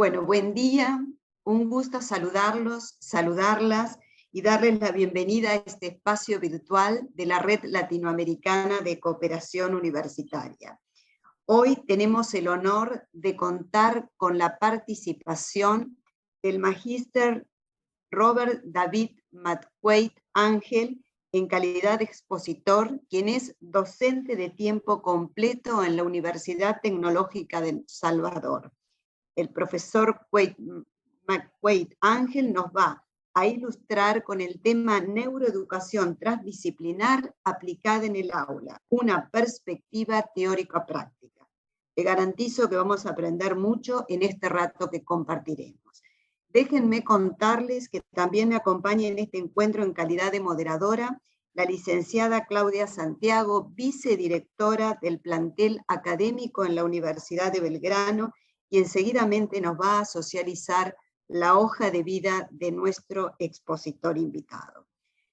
Bueno, buen día, un gusto saludarlos, saludarlas y darles la bienvenida a este espacio virtual de la Red Latinoamericana de Cooperación Universitaria. Hoy tenemos el honor de contar con la participación del magíster Robert David McQuaid Ángel, en calidad de expositor, quien es docente de tiempo completo en la Universidad Tecnológica de El Salvador. El profesor McQuaid Ángel nos va a ilustrar con el tema neuroeducación transdisciplinar aplicada en el aula, una perspectiva teórico-práctica. Le garantizo que vamos a aprender mucho en este rato que compartiremos. Déjenme contarles que también me acompaña en este encuentro en calidad de moderadora la licenciada Claudia Santiago, vicedirectora del plantel académico en la Universidad de Belgrano, y enseguidamente nos va a socializar la hoja de vida de nuestro expositor invitado.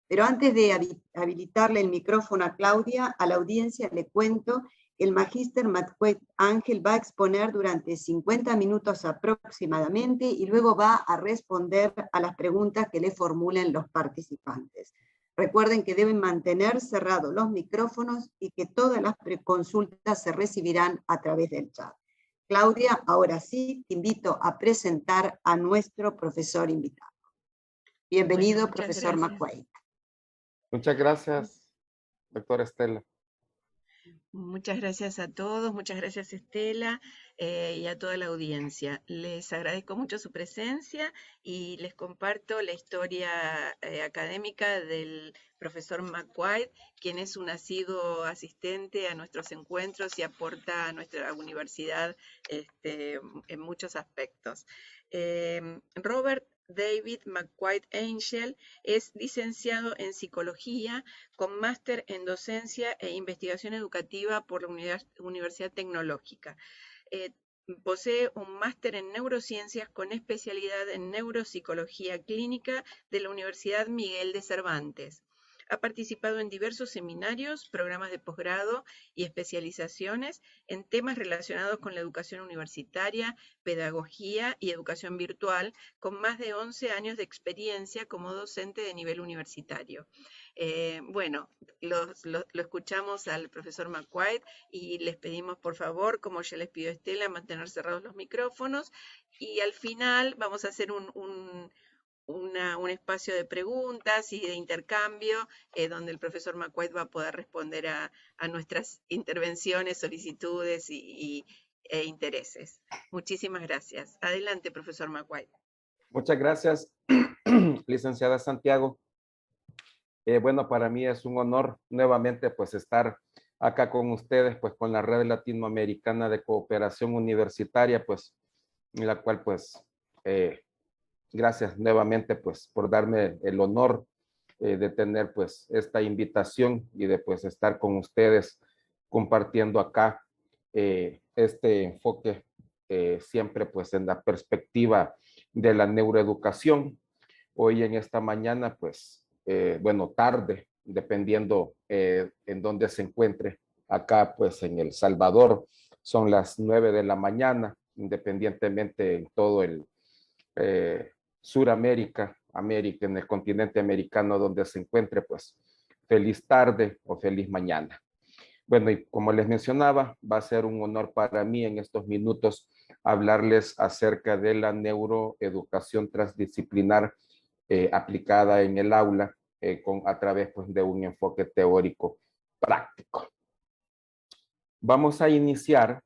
Pero antes de habilitarle el micrófono a Claudia, a la audiencia le cuento que el magíster McQuaid Ángel va a exponer durante 50 minutos aproximadamente y luego va a responder a las preguntas que le formulen los participantes. Recuerden que deben mantener cerrados los micrófonos y que todas las consultas se recibirán a través del chat. Claudia, ahora sí, te invito a presentar a nuestro profesor invitado. Bienvenido, bueno, profesor McQuaid. Muchas gracias, doctora Estela. Muchas gracias a todos, muchas gracias Estela y a toda la audiencia. Les agradezco mucho su presencia y les comparto la historia académica del profesor McQuaid, quien es un asiduo asistente a nuestros encuentros y aporta a nuestra universidad en muchos aspectos. Robert David McQuaid Ángel es licenciado en Psicología con máster en Docencia e Investigación Educativa por la Universidad Tecnológica. Posee un máster en Neurociencias con especialidad en Neuropsicología Clínica de la Universidad Miguel de Cervantes. Ha participado en diversos seminarios, programas de posgrado y especializaciones en temas relacionados con la educación universitaria, pedagogía y educación virtual, con más de 11 años de experiencia como docente de nivel universitario. Bueno, lo escuchamos al profesor McQuaid y les pedimos, por favor, como ya les pidió Estela, mantener cerrados los micrófonos y al final vamos a hacer un espacio de preguntas y de intercambio donde el profesor McQuaid va a poder responder a nuestras intervenciones, solicitudes e intereses. Muchísimas gracias. Adelante, profesor McQuaid. Muchas gracias, licenciada Santiago. Bueno, para mí es un honor nuevamente pues estar acá con ustedes, pues con la Red Latinoamericana de Cooperación Universitaria, pues en la cual pues gracias nuevamente pues por darme el honor de tener pues esta invitación y de pues estar con ustedes compartiendo acá este enfoque siempre pues en la perspectiva de la neuroeducación. Hoy en esta mañana pues bueno, tarde, dependiendo en dónde se encuentre. Acá, pues, en El Salvador, son las 9 de la mañana, independientemente en todo el Suramérica, América, en el continente americano donde se encuentre, pues, feliz tarde o feliz mañana. Bueno, y como les mencionaba, va a ser un honor para mí en estos minutos hablarles acerca de la neuroeducación transdisciplinar aplicada en el aula a través pues, de un enfoque teórico práctico. Vamos a iniciar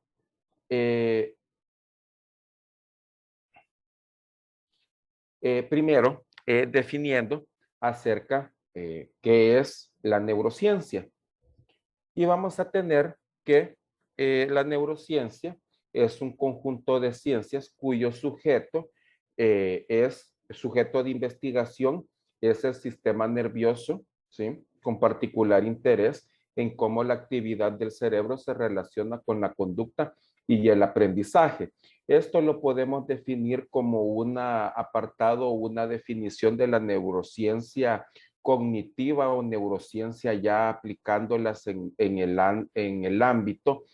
primero definiendo acerca qué es la neurociencia. Y vamos a tener que la neurociencia es un conjunto de ciencias cuyo sujeto es sujeto de investigación, es el sistema nervioso, ¿sí? Con particular interés en cómo la actividad del cerebro se relaciona con la conducta y el aprendizaje. Esto lo podemos definir como un apartado o una definición de la neurociencia cognitiva o neurociencia ya aplicándolas en el ámbito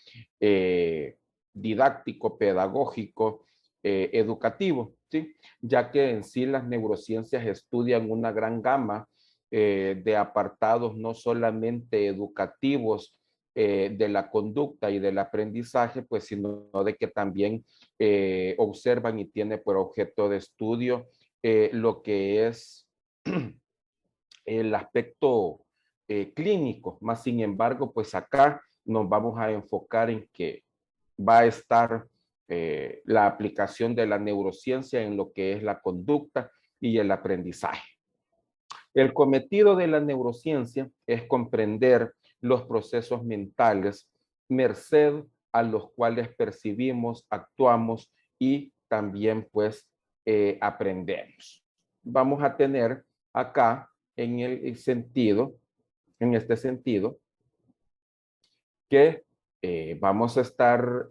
didáctico, pedagógico educativo, ¿sí? Ya que en sí las neurociencias estudian una gran gama de apartados no solamente educativos de la conducta y del aprendizaje, pues sino de que también observan y tiene por objeto de estudio lo que es el aspecto clínico. Más sin embargo, pues acá nos vamos a enfocar en que va a estar la aplicación de la neurociencia en lo que es la conducta y el aprendizaje. El cometido de la neurociencia es comprender los procesos mentales, merced a los cuales percibimos, actuamos y también pues aprendemos. Vamos a tener acá en el sentido, en este sentido, que vamos a estar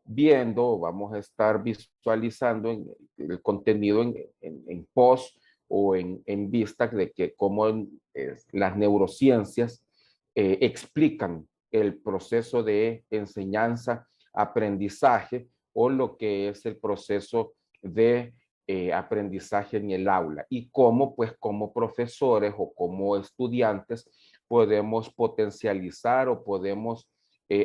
viendo, vamos a estar visualizando el contenido en post o en vista de que cómo las neurociencias explican el proceso de enseñanza, aprendizaje o lo que es el proceso de aprendizaje en el aula y cómo pues como profesores o como estudiantes podemos potencializar o podemos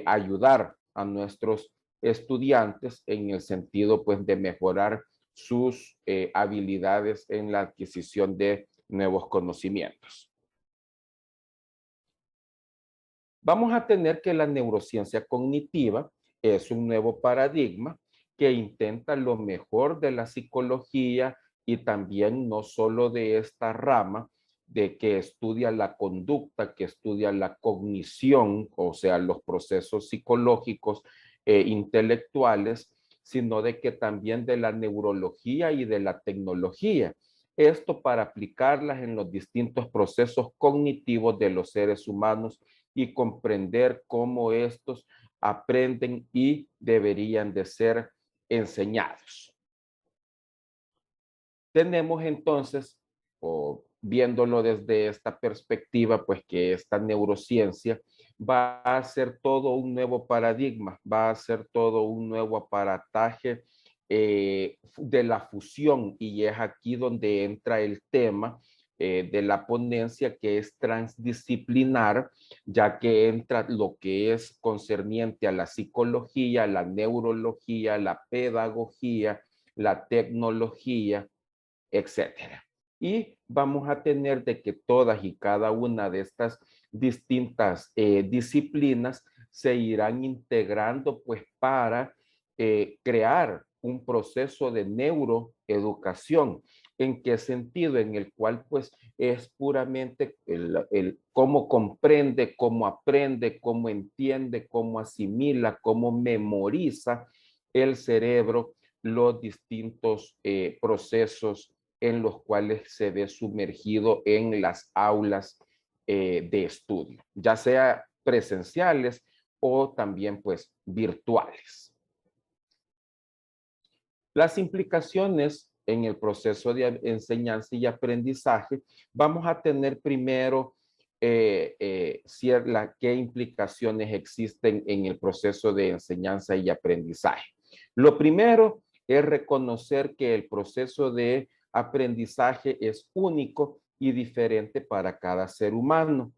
ayudar a nuestros estudiantes en el sentido pues de mejorar sus habilidades en la adquisición de nuevos conocimientos. Vamos a tener que la neurociencia cognitiva es un nuevo paradigma que intenta lo mejor de la psicología y también no solo de esta rama de que estudia la conducta, que estudia la cognición, o sea, los procesos psicológicos intelectuales, sino de que también de la neurología y de la tecnología. Esto para aplicarlas en los distintos procesos cognitivos de los seres humanos y comprender cómo estos aprenden y deberían de ser enseñados. Tenemos entonces, o viéndolo desde esta perspectiva, pues que esta neurociencia va a ser todo un nuevo paradigma, va a ser todo un nuevo aparataje de la fusión, y es aquí donde entra el tema de la ponencia, que es transdisciplinar, ya que entra lo que es concerniente a la psicología, la neurología, la pedagogía, la tecnología, etcétera. Y vamos a tener de que todas y cada una de estas distintas disciplinas se irán integrando pues para crear un proceso de neuroeducación. ¿En qué sentido? En el cual pues es puramente el cómo comprende, cómo aprende, cómo entiende, cómo asimila, cómo memoriza el cerebro los distintos procesos en los cuales se ve sumergido en las aulas de estudio, ya sea presenciales o también pues virtuales. Las implicaciones en el proceso de enseñanza y aprendizaje, vamos a tener primero qué implicaciones existen en el proceso de enseñanza y aprendizaje. Lo primero es reconocer que el proceso de aprendizaje es único y diferente para cada ser humano.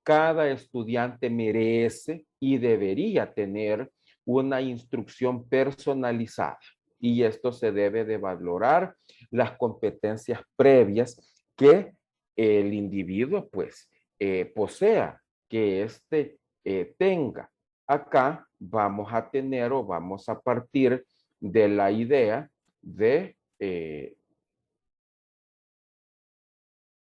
Cada estudiante merece y debería tener una instrucción personalizada, y esto se debe de valorar las competencias previas que el individuo pues posea, que éste tenga. Acá vamos a tener o vamos a partir de la idea de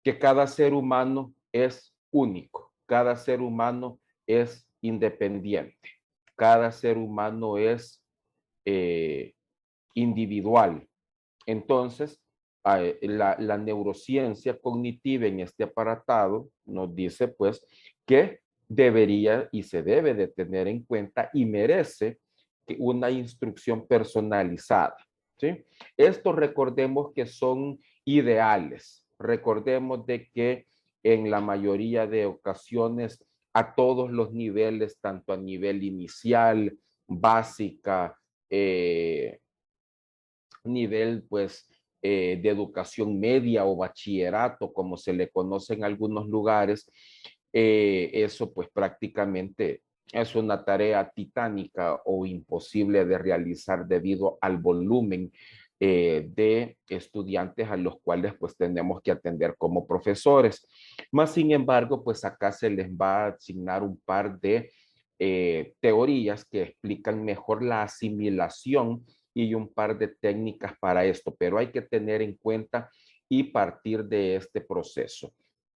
que cada ser humano es único, cada ser humano es independiente, cada ser humano es individual. Entonces, la neurociencia cognitiva en este apartado nos dice pues que debería y se debe de tener en cuenta y merece una instrucción personalizada, ¿sí? Esto recordemos que son ideales. Recordemos de que en la mayoría de ocasiones a todos los niveles, tanto a nivel inicial, básica, nivel pues de educación media o bachillerato, como se le conoce en algunos lugares, eso pues prácticamente es una tarea titánica o imposible de realizar debido al volumen de estudiantes a los cuales pues tenemos que atender como profesores. Más sin embargo, pues acá se les va a asignar un par de teorías que explican mejor la asimilación y un par de técnicas para esto, pero hay que tener en cuenta y partir de este proceso,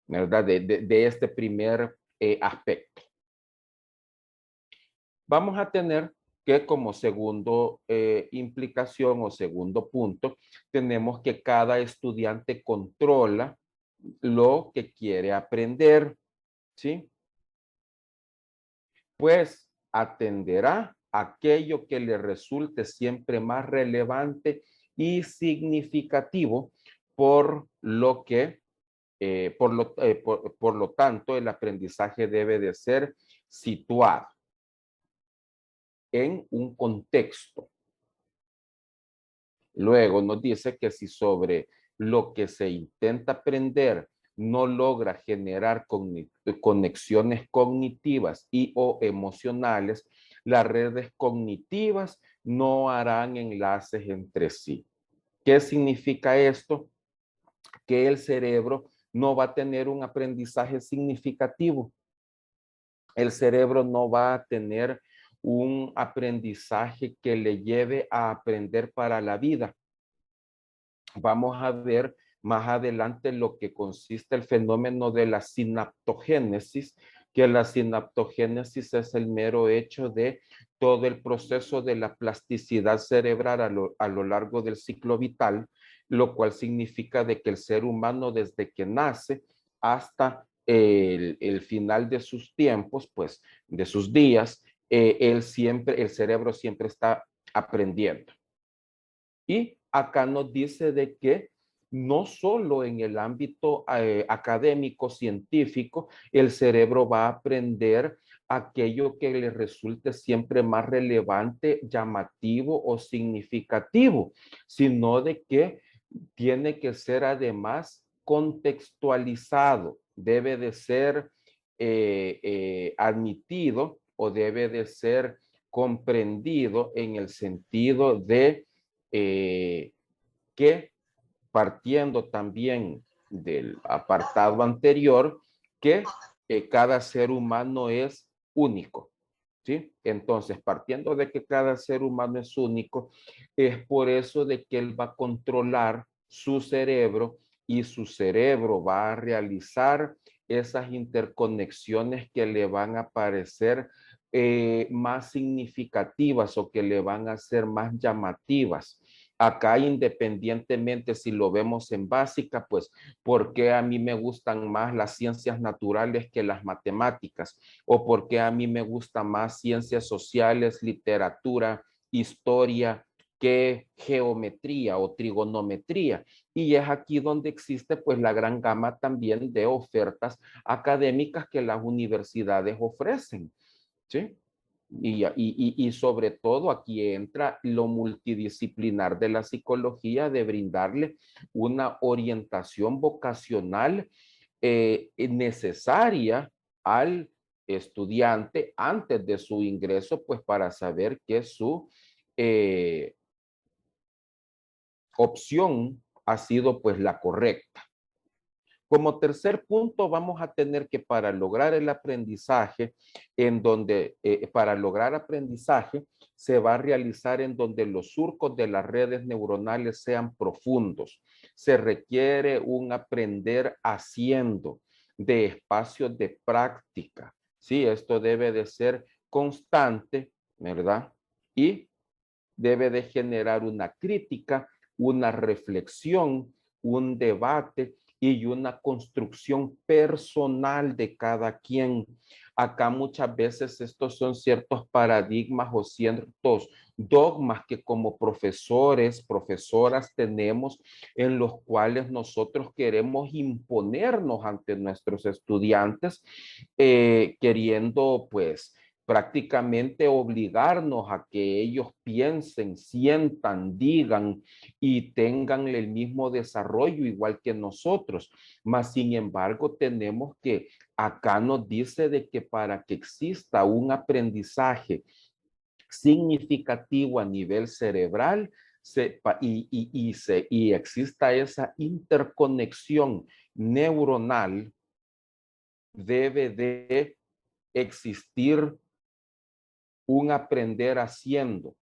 ¿verdad? De este primer aspecto. Vamos a tener que como segundo implicación o segundo punto, tenemos que cada estudiante controla lo que quiere aprender, ¿sí? Pues atenderá aquello que le resulte siempre más relevante y significativo, por lo que, por lo tanto, el aprendizaje debe de ser situado en un contexto. Luego nos dice que si sobre lo que se intenta aprender no logra generar conexiones cognitivas y o emocionales, las redes cognitivas no harán enlaces entre sí. ¿Qué significa esto? Que el cerebro no va a tener un aprendizaje significativo. El cerebro no va a tener un aprendizaje que le lleve a aprender para la vida. Vamos a ver más adelante lo que consiste el fenómeno de la sinaptogénesis, que la sinaptogénesis es el mero hecho de todo el proceso de la plasticidad cerebral a lo largo del ciclo vital, lo cual significa de que el ser humano desde que nace hasta el final de sus tiempos, pues de sus días, el cerebro siempre está aprendiendo. Y acá nos dice de que no solo en el ámbito académico, científico, el cerebro va a aprender aquello que le resulte siempre más relevante, llamativo o significativo, sino de que tiene que ser además contextualizado, debe de ser admitido o debe de ser comprendido en el sentido de que partiendo también del apartado anterior, que cada ser humano es único, ¿sí? Entonces, partiendo de que cada ser humano es único, es por eso de que él va a controlar su cerebro y su cerebro va a realizar esas interconexiones que le van a parecer más significativas o que le van a ser más llamativas. Acá, independientemente si lo vemos en básica, pues, ¿por qué a mí me gustan más las ciencias naturales que las matemáticas? ¿O por qué a mí me gustan más ciencias sociales, literatura, historia, que geometría o trigonometría? Y es aquí donde existe pues la gran gama también de ofertas académicas que las universidades ofrecen, ¿sí? Y sobre todo aquí entra lo multidisciplinar de la psicología, de brindarle una orientación vocacional necesaria al estudiante antes de su ingreso, pues para saber que su eh, opción ha sido pues la correcta. Como tercer punto, vamos a tener que para lograr el aprendizaje, para lograr aprendizaje, se va a realizar en donde los surcos de las redes neuronales sean profundos. Se requiere un aprender haciendo de espacios de práctica. Sí, esto debe de ser constante, ¿verdad? Y debe de generar una crítica, una reflexión, un debate y una construcción personal de cada quien. Acá muchas veces estos son ciertos paradigmas o ciertos dogmas que como profesores, profesoras tenemos, en los cuales nosotros queremos imponernos ante nuestros estudiantes, queriendo pues prácticamente obligarnos a que ellos piensen, sientan, digan y tengan el mismo desarrollo igual que nosotros. Mas, sin embargo, tenemos que, acá nos dice de que para que exista un aprendizaje significativo a nivel cerebral y exista esa interconexión neuronal, debe de existir un aprender haciendo,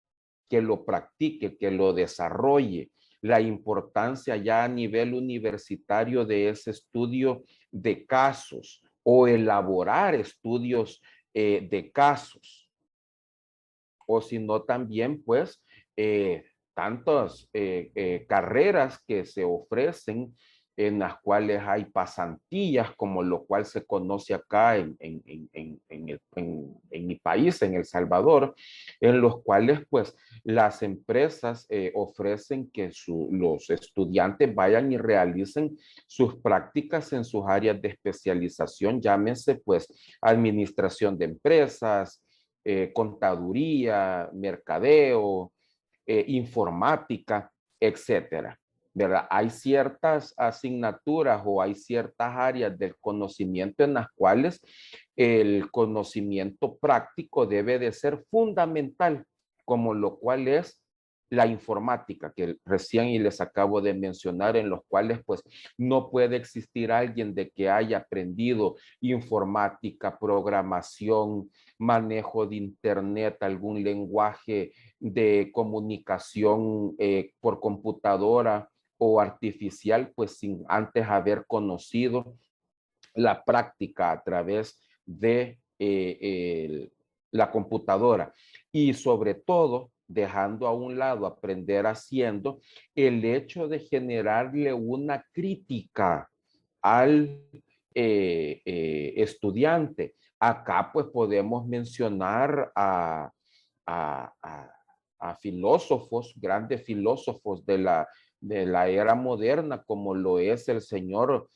que lo practique, que lo desarrolle. La importancia ya a nivel universitario de ese estudio de casos o elaborar estudios de casos. O si no también, pues, tantas carreras que se ofrecen en las cuales hay pasantías, como lo cual se conoce acá en mi país, en El Salvador, en los cuales pues las empresas ofrecen que los estudiantes vayan y realicen sus prácticas en sus áreas de especialización, llámense pues administración de empresas, contaduría, mercadeo, informática, etcétera. ¿Verdad? Hay ciertas asignaturas o hay ciertas áreas del conocimiento en las cuales el conocimiento práctico debe de ser fundamental, como lo cual es la informática, que recién y les acabo de mencionar, en los cuales pues no puede existir alguien de que haya aprendido informática, programación, manejo de internet, algún lenguaje de comunicación por computadora o artificial, pues sin antes haber conocido la práctica a través de la computadora. Y sobre todo, dejando a un lado aprender haciendo, el hecho de generarle una crítica al estudiante. Acá pues podemos mencionar a filósofos, grandes filósofos de la era moderna, como lo es el señor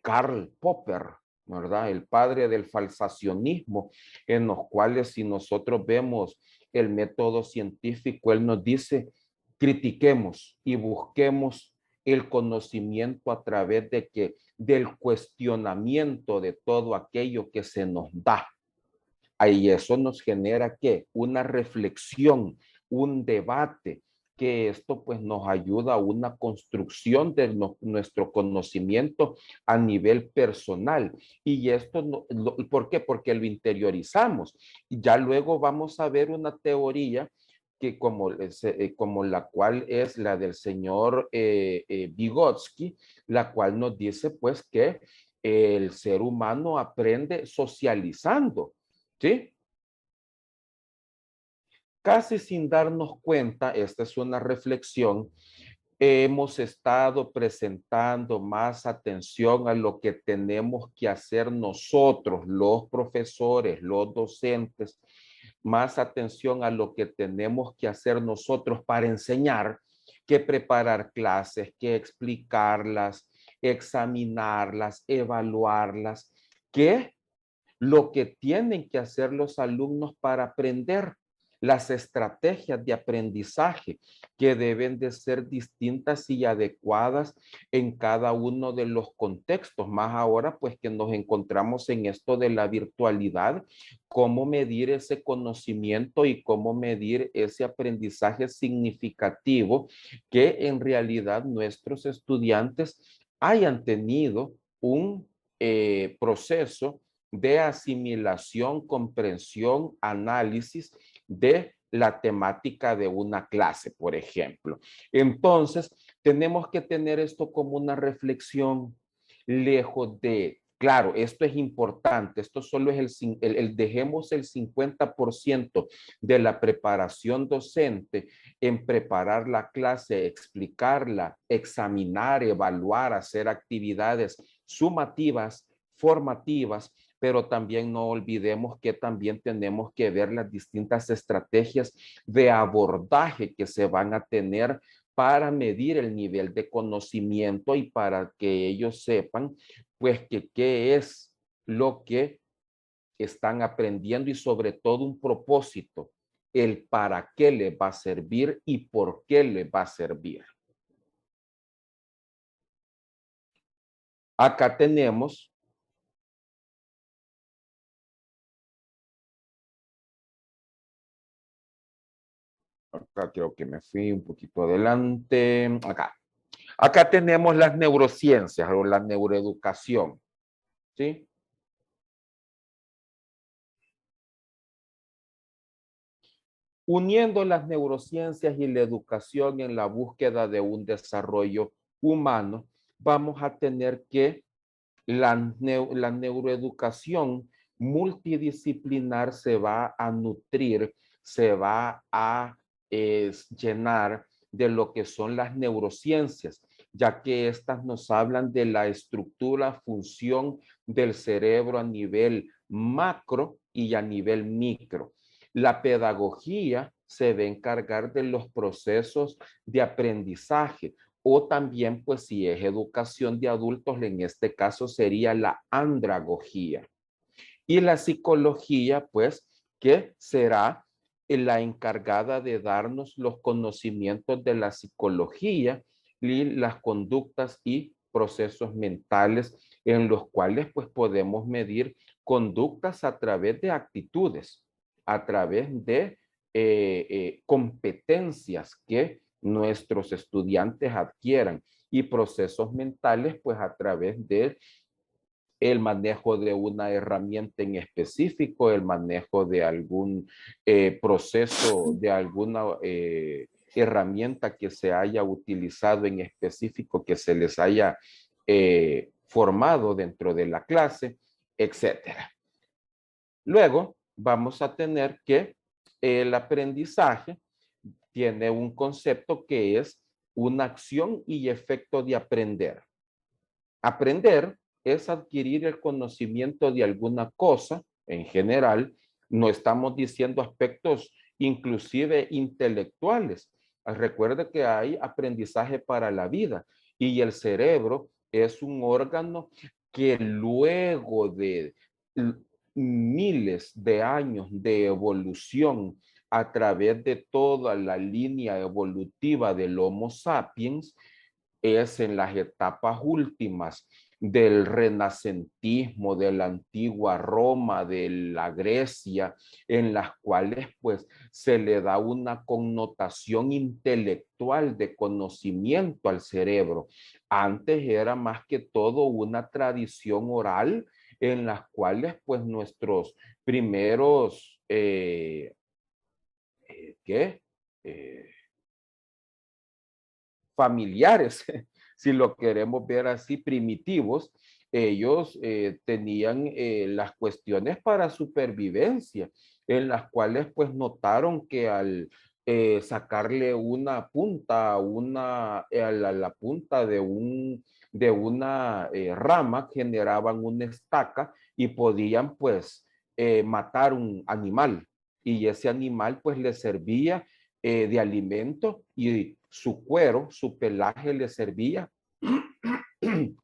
Karl Popper, ¿verdad? El padre del falsacionismo, en los cuales si nosotros vemos el método científico, él nos dice, critiquemos y busquemos el conocimiento a través del cuestionamiento de todo aquello que se nos da. Ahí eso nos genera ¿qué? Una reflexión, un debate, que esto pues nos ayuda a una construcción de nuestro conocimiento a nivel personal. Y esto, ¿por qué? Porque lo interiorizamos. Y ya luego vamos a ver una teoría que como la cual es la del señor Vygotsky, la cual nos dice pues que el ser humano aprende socializando. ¿Sí? Casi sin darnos cuenta, esta es una reflexión, hemos estado presentando más atención a lo que tenemos que hacer nosotros, los profesores, los docentes, más atención a lo que tenemos que hacer nosotros para enseñar, que preparar clases, que explicarlas, examinarlas, evaluarlas, que lo que tienen que hacer los alumnos para aprender, las estrategias de aprendizaje que deben de ser distintas y adecuadas en cada uno de los contextos, más ahora pues que nos encontramos en esto de la virtualidad, cómo medir ese conocimiento y cómo medir ese aprendizaje significativo que en realidad nuestros estudiantes hayan tenido un proceso de asimilación, comprensión, análisis de la temática de una clase, por ejemplo. Entonces, tenemos que tener esto como una reflexión lejos de, claro, esto es importante, esto solo es dejemos el 50% de la preparación docente en preparar la clase, explicarla, examinar, evaluar, hacer actividades sumativas, formativas, pero también no olvidemos que también tenemos que ver las distintas estrategias de abordaje que se van a tener para medir el nivel de conocimiento y para que ellos sepan, pues, que qué es lo que están aprendiendo y sobre todo un propósito, el para qué le va a servir y por qué le va a servir. Acá tenemos acá creo que me fui un poquito adelante. Acá tenemos las neurociencias o la neuroeducación, ¿sí? Uniendo las neurociencias y la educación en la búsqueda de un desarrollo humano, vamos a tener que la neuroeducación multidisciplinar se va a nutrir, se va a llenar de lo que son las neurociencias, ya que estas nos hablan de la estructura, función del cerebro a nivel macro y a nivel micro. La pedagogía se va a encargar de los procesos de aprendizaje, o también, pues, si es educación de adultos, en este caso sería la andragogía. Y la psicología, pues, que será la encargada de darnos los conocimientos de la psicología y las conductas y procesos mentales en los cuales, pues, podemos medir conductas a través de actitudes, a través de competencias que nuestros estudiantes adquieran y procesos mentales, pues, a través de el manejo de una herramienta en específico, el manejo de algún proceso, de alguna herramienta que se haya utilizado en específico, que se les haya formado dentro de la clase, etcétera. Luego vamos a tener que el aprendizaje tiene un concepto que es una acción y efecto de aprender. Aprender es adquirir el conocimiento de alguna cosa en general. No estamos diciendo aspectos inclusive intelectuales. Recuerde que hay aprendizaje para la vida y el cerebro es un órgano que luego de miles de años de evolución a través de toda la línea evolutiva del Homo sapiens, es en las etapas últimas del renacentismo, de la antigua Roma, de la Grecia, en las cuales pues se le da una connotación intelectual de conocimiento al cerebro. Antes era más que todo una tradición oral en las cuales pues nuestros primeros, ¿qué? Familiares, si lo queremos ver así, primitivos, ellos tenían las cuestiones para supervivencia, en las cuales pues notaron que al sacarle una punta, la punta de una rama, generaban una estaca y podían pues matar un animal. Y ese animal pues le servía de alimento y su cuero, su pelaje le servía,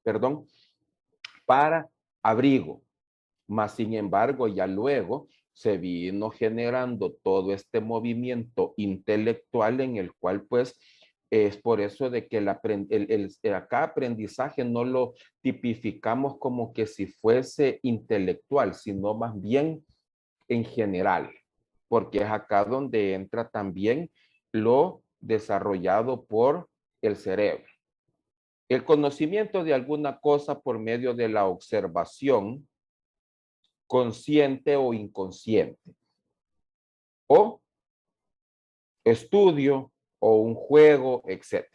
perdón, para abrigo. Mas, sin embargo, ya luego se vino generando todo este movimiento intelectual en el cual, pues, es por eso de que acá aprendizaje no lo tipificamos como que si fuese intelectual, sino más bien en general, porque es acá donde entra también lo desarrollado por el cerebro. El conocimiento de alguna cosa por medio de la observación, consciente o inconsciente, o estudio o un juego, etc.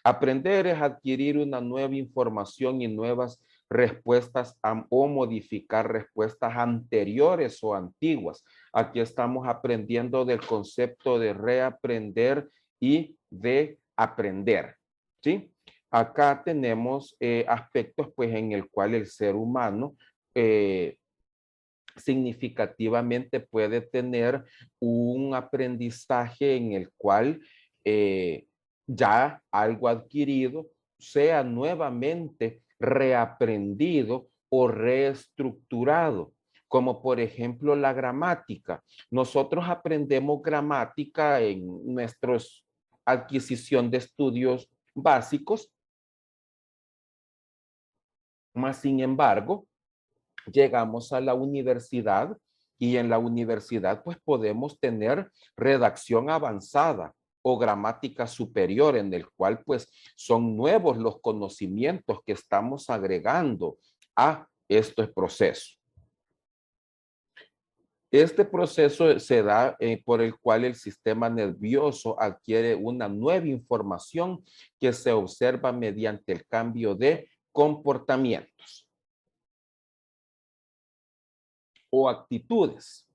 Aprender es adquirir una nueva información y nuevas respuestas o modificar respuestas anteriores o antiguas. Aquí estamos aprendiendo del concepto de reaprender y de aprender, ¿sí? Acá tenemos aspectos pues en el cual el ser humano significativamente puede tener un aprendizaje en el cual ya algo adquirido sea nuevamente reaprendido o reestructurado. como por ejemplo la gramática. Nosotros aprendemos gramática en nuestra adquisición de estudios básicos, mas sin embargo, llegamos a la universidad y en la universidad pues podemos tener redacción avanzada o gramática superior, en el cual pues son nuevos los conocimientos que estamos agregando a este proceso. Este proceso se da por el cual el sistema nervioso adquiere una nueva información que se observa mediante el cambio de comportamientos o actitudes.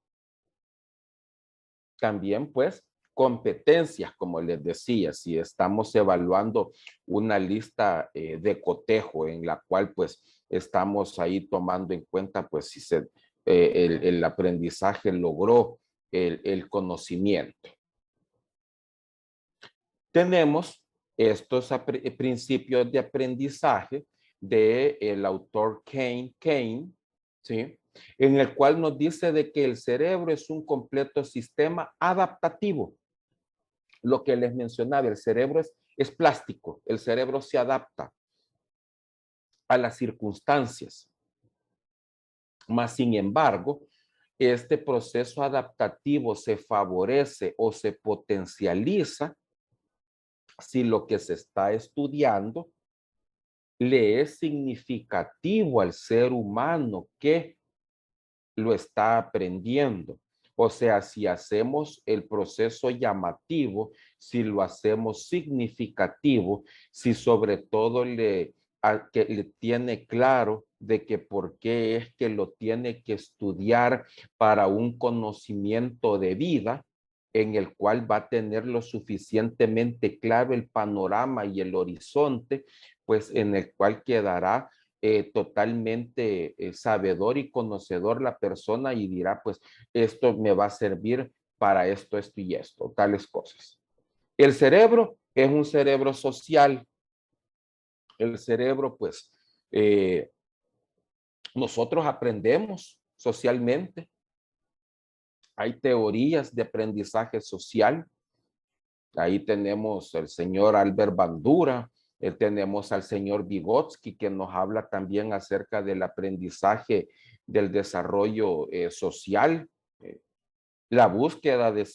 También, pues, competencias, como les decía, si estamos evaluando una lista de cotejo en la cual, pues, estamos ahí tomando en cuenta, pues, si el aprendizaje logró el conocimiento. Tenemos estos principios de aprendizaje del autor Kane, ¿sí? En el cual nos dice de que el cerebro es un completo sistema adaptativo. Lo que les mencionaba, el cerebro es plástico, el cerebro se adapta a las circunstancias. Mas, sin embargo, este proceso adaptativo se favorece o se potencializa si lo que se está estudiando le es significativo al ser humano que lo está aprendiendo. O sea, si hacemos el proceso llamativo, si lo hacemos significativo, si sobre todo le tiene claro de que por qué es que lo tiene que estudiar para un conocimiento de vida, en el cual va a tener lo suficientemente claro el panorama y el horizonte, pues en el cual quedará totalmente sabedor y conocedor la persona y dirá, pues, esto me va a servir para esto, esto y esto, tales cosas. El cerebro es un cerebro social. El cerebro, pues, nosotros aprendemos socialmente. Hay teorías de aprendizaje social. Ahí tenemos al señor Albert Bandura, tenemos al señor Vygotsky, que nos habla también acerca del aprendizaje del desarrollo social, la búsqueda del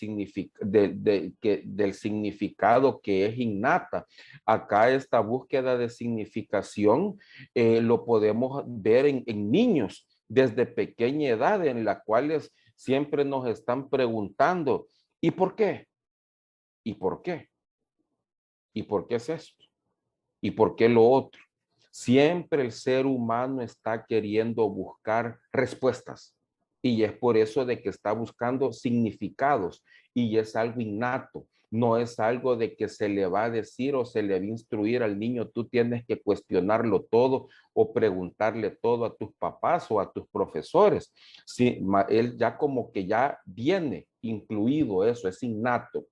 significado que es innata. Acá esta búsqueda de significación lo podemos ver en niños desde pequeña edad, en la cuales siempre nos están preguntando, ¿y por qué? ¿Y por qué? ¿Y por qué es esto? ¿Y por qué lo otro? Siempre el ser humano está queriendo buscar respuestas y es por eso de que está buscando significados y es algo innato. No es algo de que se le va a decir o se le va a instruir al niño, tú tienes que cuestionarlo todo o preguntarle todo a tus papás o a tus profesores. Sí, él ya como que ya viene incluido eso, es innato.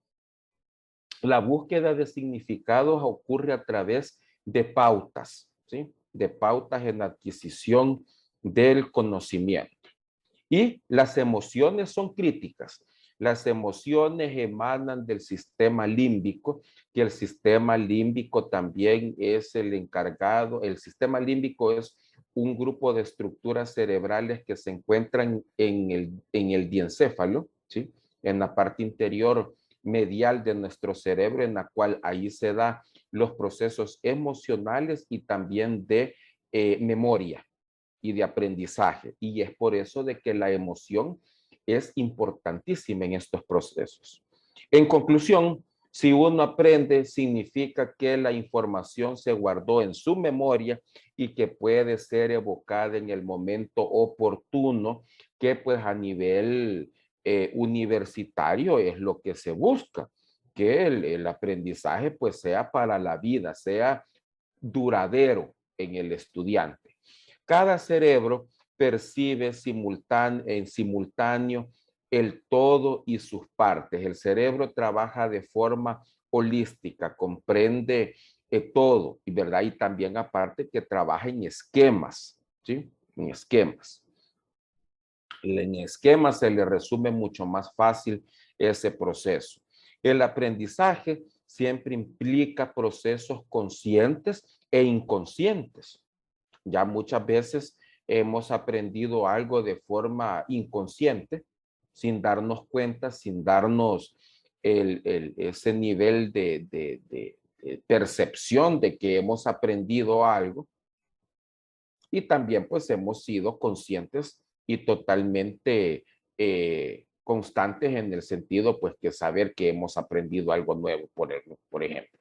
La búsqueda de significados ocurre a través de pautas, ¿sí? De pautas en la adquisición del conocimiento. Y las emociones son críticas. Las emociones emanan del sistema límbico, que el sistema límbico también es el encargado. El sistema límbico es un grupo de estructuras cerebrales que se encuentran en el diencéfalo, ¿sí? En la parte interior medial de nuestro cerebro, en la cual ahí se da los procesos emocionales y también de memoria y de aprendizaje. Y es por eso de que la emoción es importantísima en estos procesos. En conclusión, si uno aprende, significa que la información se guardó en su memoria y que puede ser evocada en el momento oportuno, que pues a nivel universitario es lo que se busca, que el aprendizaje pues sea para la vida, sea duradero en el estudiante. Cada cerebro percibe en simultáneo el todo y sus partes. El cerebro trabaja de forma holística, comprende todo, y verdad, y también aparte que trabaja en esquemas, ¿sí? En esquemas. En esquema se le resume mucho más fácil ese proceso. El aprendizaje siempre implica procesos conscientes e inconscientes. Ya muchas veces hemos aprendido algo de forma inconsciente, sin darnos cuenta, sin darnos ese nivel de percepción de que hemos aprendido algo. Y también pues hemos sido conscientes y totalmente constantes en el sentido pues que saber que hemos aprendido algo nuevo, por ejemplo.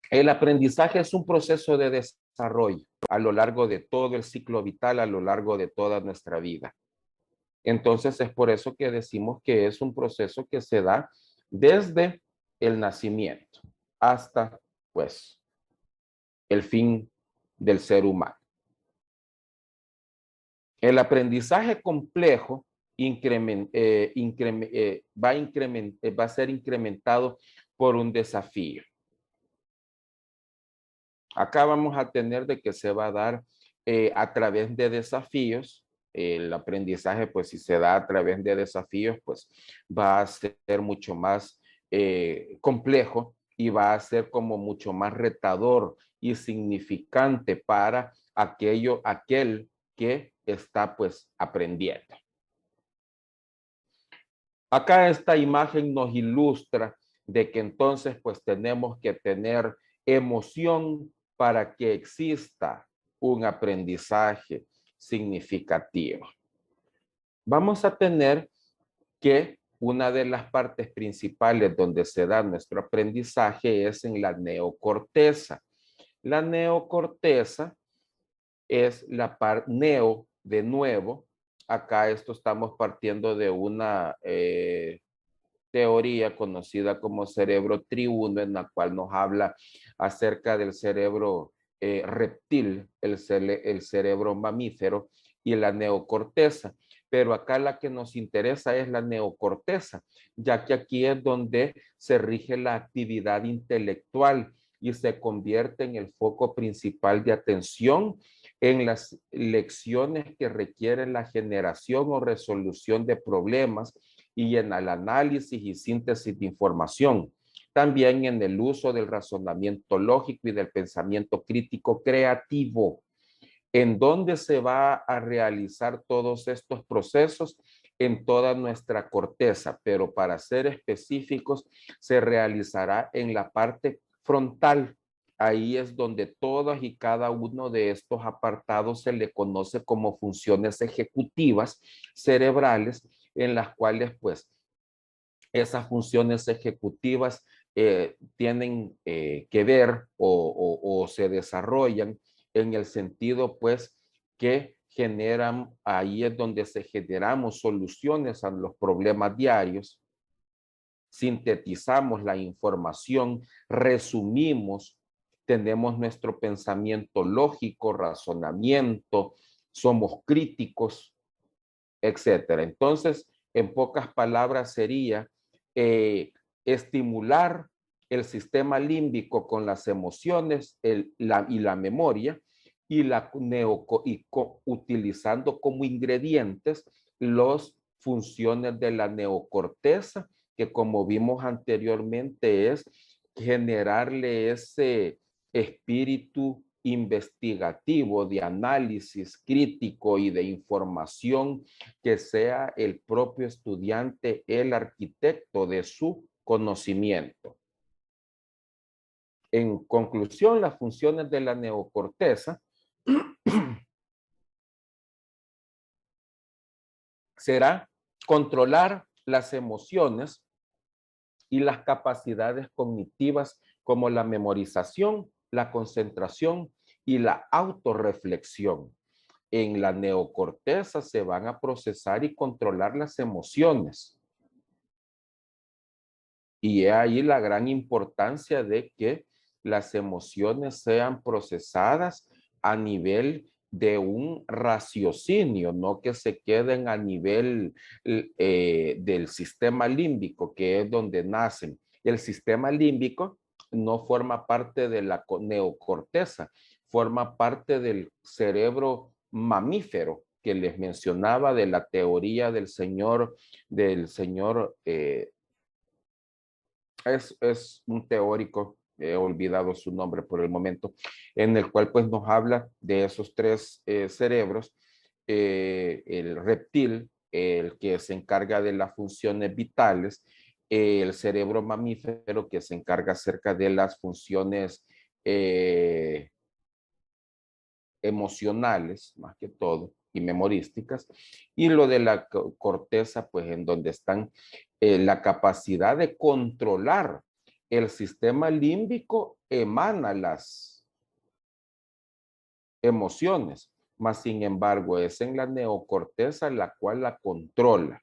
El aprendizaje es un proceso de desarrollo a lo largo de todo el ciclo vital, a lo largo de toda nuestra vida. Entonces es por eso que decimos que es un proceso que se da desde el nacimiento hasta pues el fin del ser humano. El aprendizaje complejo va a ser incrementado por un desafío. Acá vamos a tener de que se va a dar a través de desafíos. El aprendizaje, pues si se da a través de desafíos, pues va a ser mucho más complejo y va a ser como mucho más retador y significante para aquel que está pues aprendiendo. Acá esta imagen nos ilustra de que entonces pues tenemos que tener emoción para que exista un aprendizaje significativo. Vamos a tener que una de las partes principales donde se da nuestro aprendizaje es en la neocorteza. La neocorteza es la parte neo de nuevo. Acá esto estamos partiendo de una teoría conocida como cerebro triuno, en la cual nos habla acerca del cerebro reptil, el cerebro mamífero y la neocorteza. Pero acá la que nos interesa es la neocorteza, ya que aquí es donde se rige la actividad intelectual y se convierte en el foco principal de atención en las lecciones que requieren la generación o resolución de problemas y en el análisis y síntesis de información. También en el uso del razonamiento lógico y del pensamiento crítico creativo. ¿En dónde se va a realizar todos estos procesos? En toda nuestra corteza, pero para ser específicos, se realizará en la parte frontal. Ahí es donde todos y cada uno de estos apartados se le conoce como funciones ejecutivas cerebrales, en las cuales pues esas funciones ejecutivas tienen que ver o se desarrollan en el sentido pues que generan, ahí es donde se generamos soluciones a los problemas diarios, sintetizamos la información, resumimos, tenemos nuestro pensamiento lógico, razonamiento, somos críticos, etcétera. Entonces, en pocas palabras sería estimular el sistema límbico con las emociones y la memoria y utilizando como ingredientes las funciones de la neocorteza, que como vimos anteriormente es generarle ese espíritu investigativo, de análisis crítico y de información, que sea el propio estudiante el arquitecto de su conocimiento. En conclusión, las funciones de la neocorteza será controlar las emociones y las capacidades cognitivas como la memorización, la concentración y la autorreflexión. En la neocorteza se van a procesar y controlar las emociones. Y es ahí la gran importancia de que las emociones sean procesadas a nivel de un raciocinio, no que se queden a nivel del sistema límbico, que es donde nacen. El sistema límbico no forma parte de la neocorteza, forma parte del cerebro mamífero, que les mencionaba de la teoría del señor, es un teórico, he olvidado su nombre por el momento, en el cual pues nos habla de esos tres cerebros, el reptil, el que se encarga de las funciones vitales, el cerebro mamífero que se encarga acerca de las funciones emocionales, más que todo, y memorísticas, y lo de la corteza, pues en donde están la capacidad de controlar el sistema límbico, emana las emociones, mas sin embargo es en la neocorteza la cual la controla.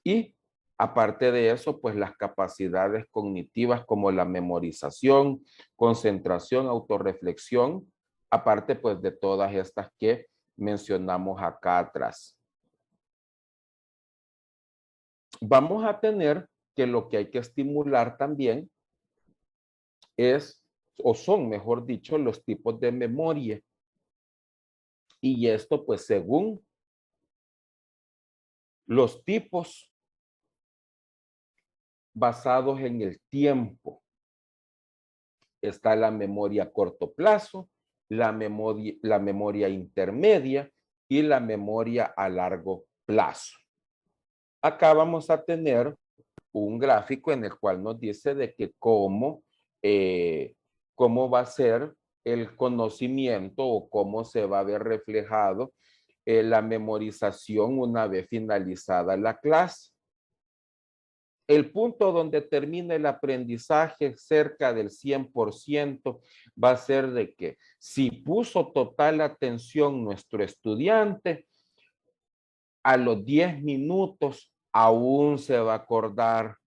Y aparte de eso, pues las capacidades cognitivas como la memorización, concentración, autorreflexión, aparte pues de todas estas que mencionamos acá atrás. Vamos a tener que lo que hay que estimular también es, o son, mejor dicho, los tipos de memoria. Y esto pues según los tipos basados en el tiempo. Está la memoria a corto plazo, la memoria intermedia y la memoria a largo plazo. Acá vamos a tener un gráfico en el cual nos dice de que cómo va a ser el conocimiento o cómo se va a ver reflejado la memorización una vez finalizada la clase. El punto donde termina el aprendizaje cerca del 100% va a ser de que si puso total atención nuestro estudiante, a los 10 minutos aún se va a acordar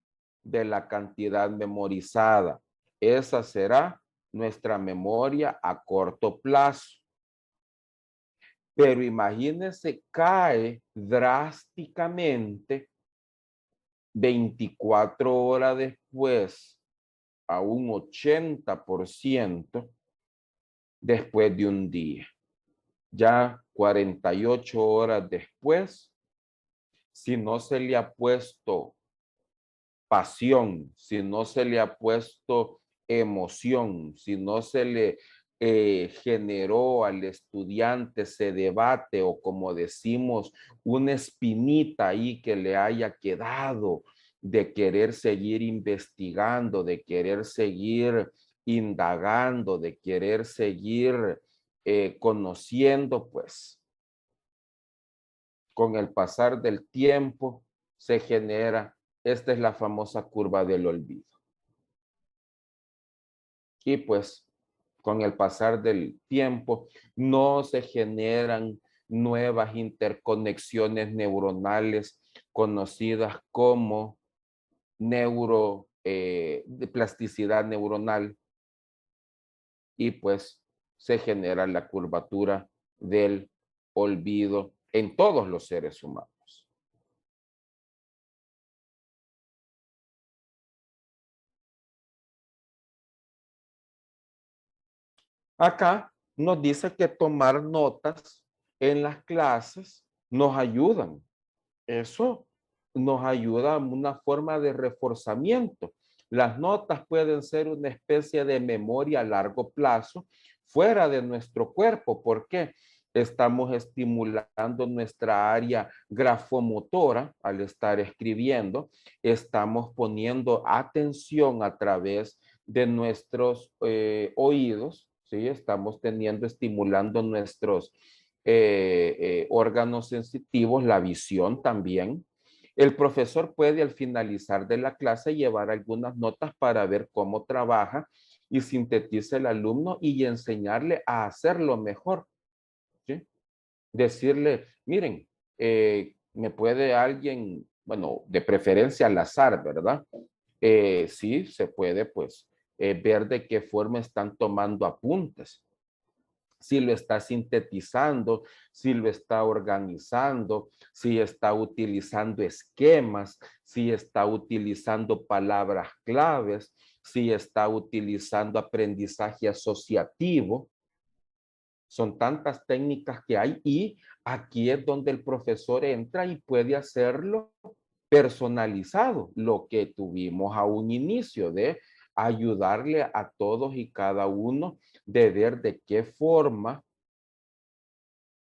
de la cantidad memorizada. Esa será nuestra memoria a corto plazo. Pero imagínense, cae drásticamente 24 horas después a un 80% después de un día. Ya 48 horas después, si no se le ha puesto pasión, si no se le ha puesto emoción, si no se le generó al estudiante ese debate o como decimos, una espinita ahí que le haya quedado de querer seguir investigando, de querer seguir indagando, de querer seguir conociendo, pues con el pasar del tiempo se genera, esta es la famosa curva del olvido. Y pues con el pasar del tiempo no se generan nuevas interconexiones neuronales conocidas como de plasticidad neuronal, y pues se genera la curvatura del olvido en todos los seres humanos. Acá nos dice que tomar notas en las clases nos ayudan. Eso nos ayuda a una forma de reforzamiento. Las notas pueden ser una especie de memoria a largo plazo fuera de nuestro cuerpo. ¿Por qué? Estamos estimulando nuestra área grafomotora al estar escribiendo. Estamos poniendo atención a través de nuestros oídos, ¿sí? Estamos estimulando nuestros órganos sensitivos, la visión también. El profesor puede al finalizar de la clase llevar algunas notas para ver cómo trabaja y sintetiza el alumno y enseñarle a hacerlo mejor, ¿sí? Decirle, miren, me puede alguien, bueno, de preferencia al azar, ¿verdad? Sí, se puede pues ver de qué forma están tomando apuntes. Si lo está sintetizando, si lo está organizando, si está utilizando esquemas, si está utilizando palabras claves, si está utilizando aprendizaje asociativo. Son tantas técnicas que hay y aquí es donde el profesor entra y puede hacerlo personalizado, lo que tuvimos a un inicio de ayudarle a todos y cada uno de ver de qué forma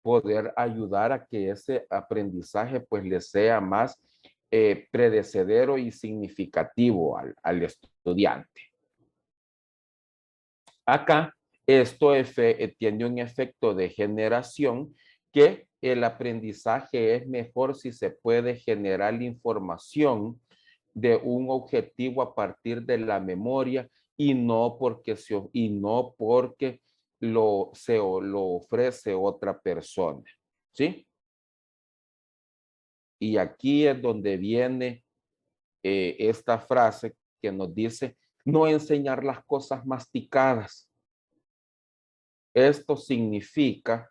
poder ayudar a que ese aprendizaje pues le sea más predecedero y significativo al estudiante. Acá esto tiene un efecto de generación que el aprendizaje es mejor si se puede generar la información de un objetivo a partir de la memoria y no porque, lo ofrece otra persona. ¿Sí? Y aquí es donde viene esta frase que nos dice, no enseñar las cosas masticadas. Esto significa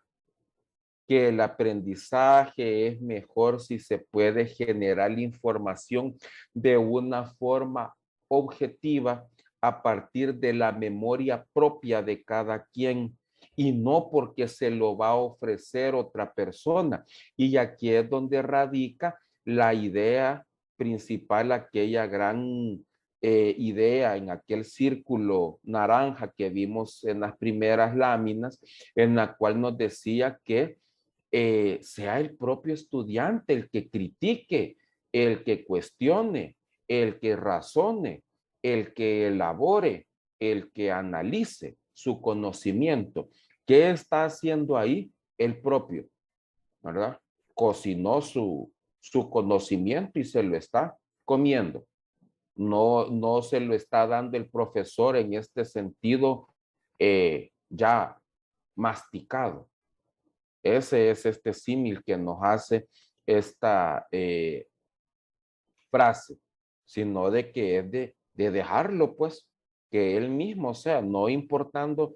que el aprendizaje es mejor si se puede generar la información de una forma objetiva a partir de la memoria propia de cada quien y no porque se lo va a ofrecer otra persona. Y aquí es donde radica la idea principal, aquella gran idea en aquel círculo naranja que vimos en las primeras láminas, en la cual nos decía que sea el propio estudiante el que critique, el que cuestione, el que razone, el que elabore, el que analice su conocimiento. ¿Qué está haciendo ahí? El propio, ¿verdad? Cocinó su conocimiento y se lo está comiendo. No se lo está dando el profesor en este sentido ya masticado. Ese es este símil que nos hace esta frase, sino de que es de dejarlo, pues, que él mismo, o sea, no importando,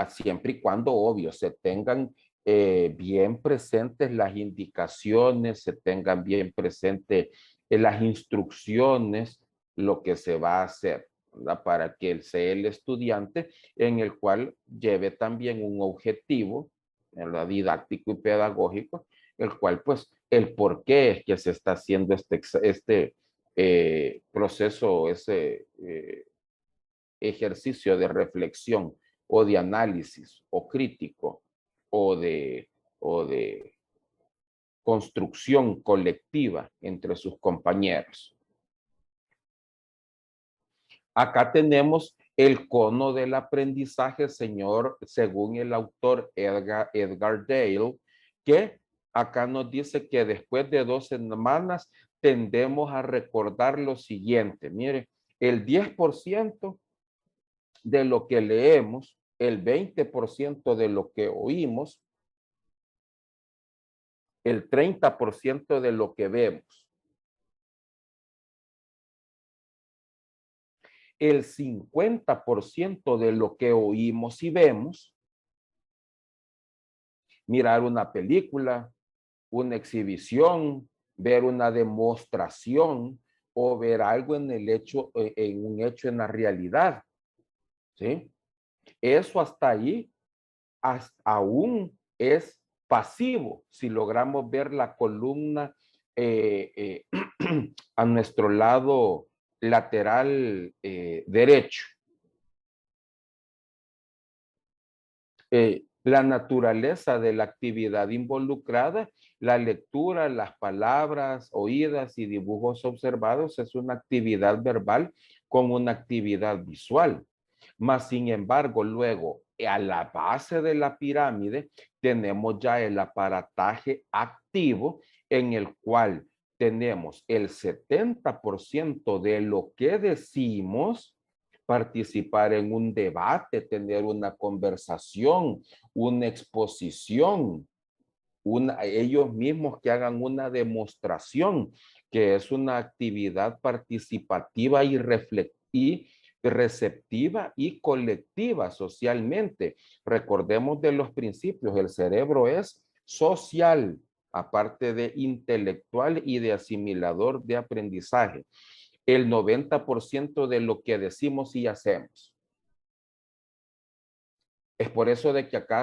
siempre y cuando, obvio, se tengan bien presentes las indicaciones, se tengan bien presentes las instrucciones, lo que se va a hacer, ¿verdad? Para que él sea el estudiante en el cual lleve también un objetivo, ¿verdad? Didáctico y pedagógico, el cual pues el por qué es que se está haciendo este proceso, ese ejercicio de reflexión o de análisis o crítico o de construcción colectiva entre sus compañeros. Acá tenemos el cono del aprendizaje, según el autor Edgar Dale, que acá nos dice que después de 2 semanas tendemos a recordar lo siguiente. Mire, el 10% de lo que leemos, el 20% de lo que oímos, el 30% de lo que vemos, el 50% de lo que oímos y vemos, mirar una película, una exhibición, ver una demostración o ver algo en un hecho en la realidad, ¿sí? Eso hasta ahí aún es pasivo si logramos ver la columna a nuestro lado lateral derecho. La naturaleza de la actividad involucrada, la lectura, las palabras oídas y dibujos observados es una actividad verbal con una actividad visual. Mas, sin embargo, luego, a la base de la pirámide, tenemos ya el aparataje activo en el cual tenemos el 70% de lo que decimos, participar en un debate, tener una conversación, una exposición, ellos mismos que hagan una demostración, que es una actividad participativa y receptiva y colectiva socialmente. Recordemos de los principios, el cerebro es social, aparte de intelectual y de asimilador de aprendizaje. El 90% de lo que decimos y hacemos. Es por eso de que acá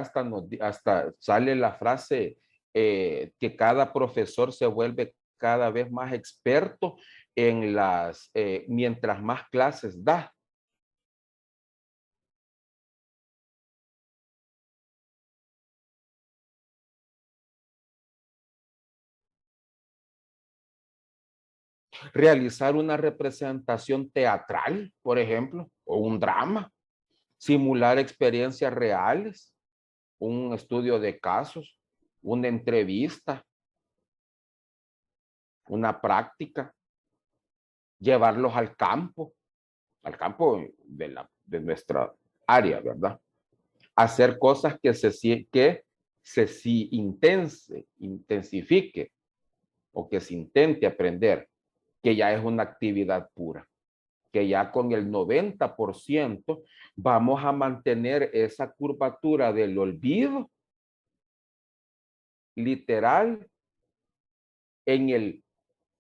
hasta sale la frase que cada profesor se vuelve cada vez más experto en mientras más clases da. Realizar una representación teatral, por ejemplo, o un drama, simular experiencias reales, un estudio de casos, una entrevista, una práctica, llevarlos al campo de nuestra área, ¿verdad? Hacer cosas que intensifique o que se intente aprender, que ya es una actividad pura, que ya con el 90% vamos a mantener esa curvatura del olvido literal en el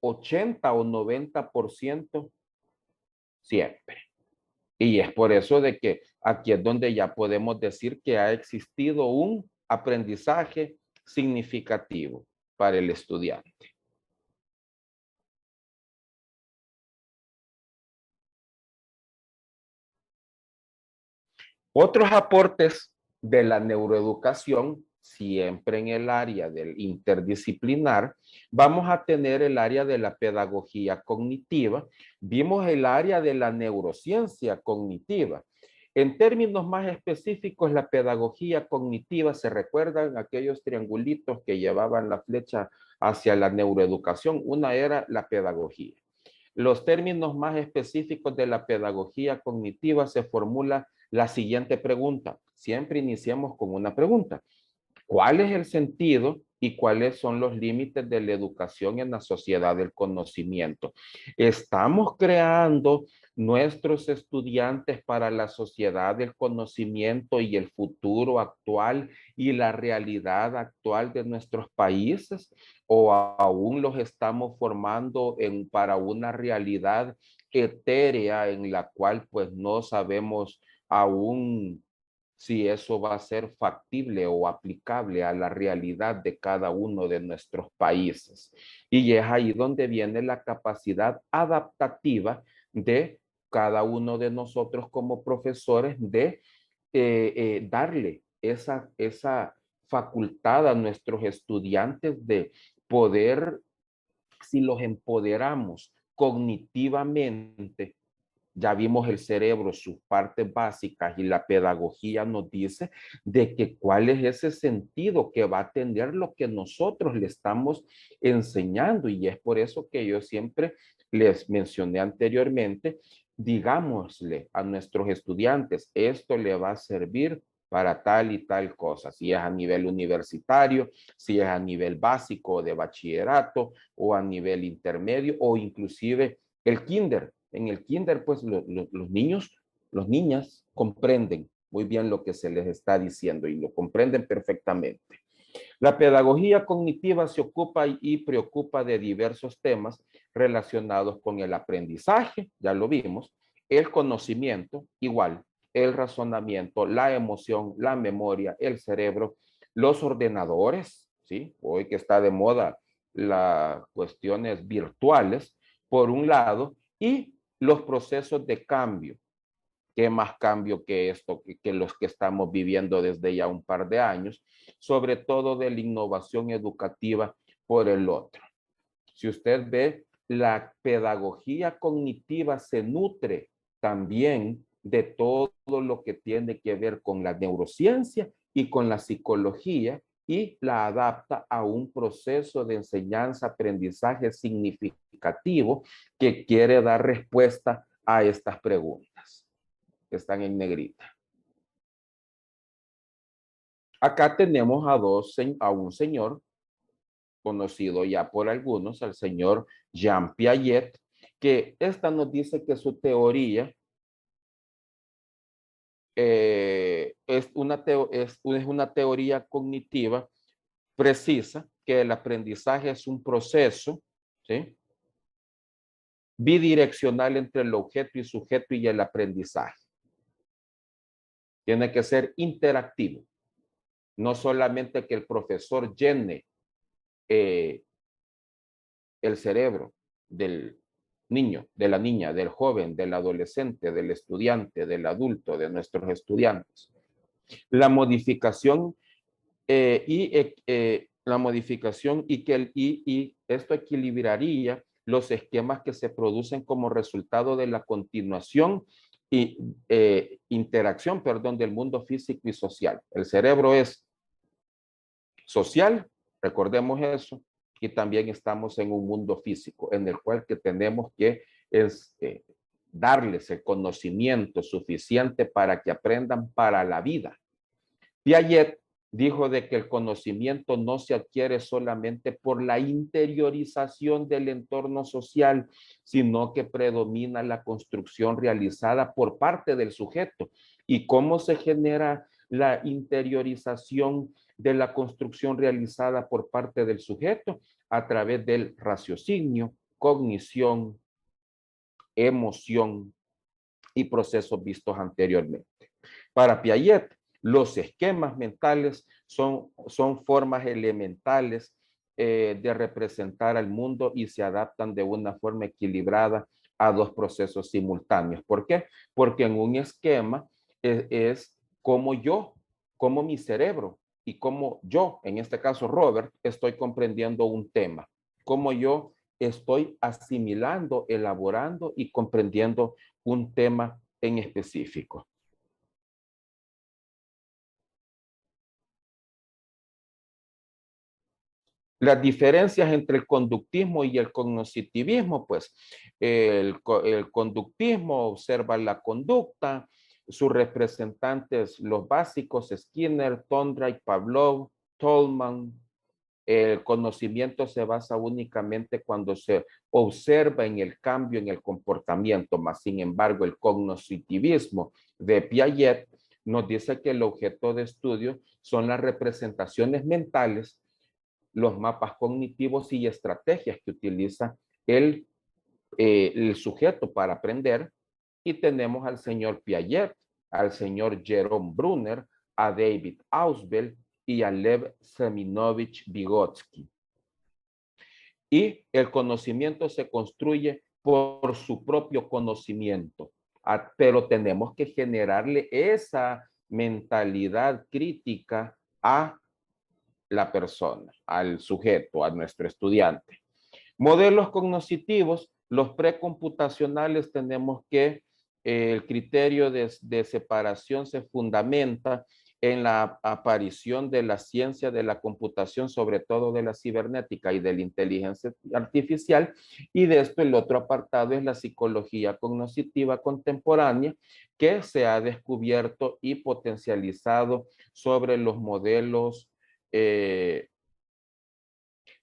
80 o 90% siempre. Y es por eso de que aquí es donde ya podemos decir que ha existido un aprendizaje significativo para el estudiante. Otros aportes de la neuroeducación, siempre en el área del interdisciplinar, vamos a tener el área de la pedagogía cognitiva, vimos el área de la neurociencia cognitiva. En términos más específicos, la pedagogía cognitiva, ¿se recuerdan aquellos triangulitos que llevaban la flecha hacia la neuroeducación? Una era la pedagogía. Los términos más específicos de la pedagogía cognitiva se formula la siguiente pregunta. Siempre iniciamos con una pregunta. ¿Cuál es el sentido y cuáles son los límites de la educación en la sociedad del conocimiento? ¿Estamos creando nuestros estudiantes para la sociedad del conocimiento y el futuro actual y la realidad actual de nuestros países? ¿O aún los estamos formando para una realidad etérea en la cual pues no sabemos aún si eso va a ser factible o aplicable a la realidad de cada uno de nuestros países? Y es ahí donde viene la capacidad adaptativa de cada uno de nosotros como profesores de darle esa facultad a nuestros estudiantes de poder, si los empoderamos cognitivamente. Ya vimos el cerebro, sus partes básicas, y la pedagogía nos dice de que cuál es ese sentido que va a tener lo que nosotros le estamos enseñando. Y es por eso que yo siempre les mencioné anteriormente, digámosle a nuestros estudiantes, esto le va a servir para tal y tal cosa, si es a nivel universitario, si es a nivel básico de bachillerato o a nivel intermedio o inclusive el kinder. En el kinder, pues los niños, las niñas comprenden muy bien lo que se les está diciendo y lo comprenden perfectamente. La pedagogía cognitiva se ocupa y preocupa de diversos temas relacionados con el aprendizaje, ya lo vimos, el conocimiento, igual, el razonamiento, la emoción, la memoria, el cerebro, los ordenadores, ¿sí? Hoy que está de moda las cuestiones virtuales, por un lado, y los procesos de cambio. ¿Qué más cambio que esto, que los que estamos viviendo desde ya un par de años, sobre todo de la innovación educativa por el otro? Si usted ve, la pedagogía cognitiva se nutre también de todo lo que tiene que ver con la neurociencia y con la psicología, y la adapta a un proceso de enseñanza-aprendizaje significativo que quiere dar respuesta a estas preguntas que están en negrita. Acá tenemos a un señor conocido ya por algunos, al señor Jean Piaget, que esta nos dice que su teoría es una teoría cognitiva precisa, que el aprendizaje es un proceso, ¿sí?, bidireccional entre el objeto y sujeto y el aprendizaje, tiene que ser interactivo. No solamente que el profesor llene el cerebro del niño, de la niña, del joven, del adolescente, del estudiante, del adulto, de nuestros estudiantes. La modificación y esto equilibraría los esquemas que se producen como resultado de la continuación y interacción, perdón, del mundo físico y social. El cerebro es social, recordemos eso, y también estamos en un mundo físico en el cual que tenemos que darles el conocimiento suficiente para que aprendan para la vida. Piaget dijo de que el conocimiento no se adquiere solamente por la interiorización del entorno social, sino que predomina la construcción realizada por parte del sujeto. ¿Y cómo se genera la interiorización de la construcción realizada por parte del sujeto? A través del raciocinio, cognición, emoción y procesos vistos anteriormente. Para Piaget, los esquemas mentales son formas elementales de representar al mundo y se adaptan de una forma equilibrada a dos procesos simultáneos. ¿Por qué? Porque en un esquema es como yo, como mi cerebro y como yo, en este caso Robert, estoy comprendiendo un tema, como yo estoy asimilando, elaborando y comprendiendo un tema en específico. Las diferencias entre el conductismo y el cognitivismo, pues el conductismo observa la conducta, sus representantes, los básicos, Skinner, Thorndike, Pavlov, Tolman. El conocimiento se basa únicamente cuando se observa en el cambio en el comportamiento, más sin embargo el cognitivismo de Piaget nos dice que el objeto de estudio son las representaciones mentales, los mapas cognitivos y estrategias que utiliza el sujeto para aprender. Y tenemos al señor Piaget, al señor Jerome Brunner, a David Ausubel y a Lev Seminovich Vygotsky. Y el conocimiento se construye por su propio conocimiento, pero tenemos que generarle esa mentalidad crítica a la persona, al sujeto, a nuestro estudiante. Modelos cognitivos, los precomputacionales tenemos que el criterio de separación se fundamenta en la aparición de la ciencia de la computación, sobre todo de la cibernética y de la inteligencia artificial, y de esto el otro apartado es la psicología cognitiva contemporánea, que se ha descubierto y potencializado sobre los modelos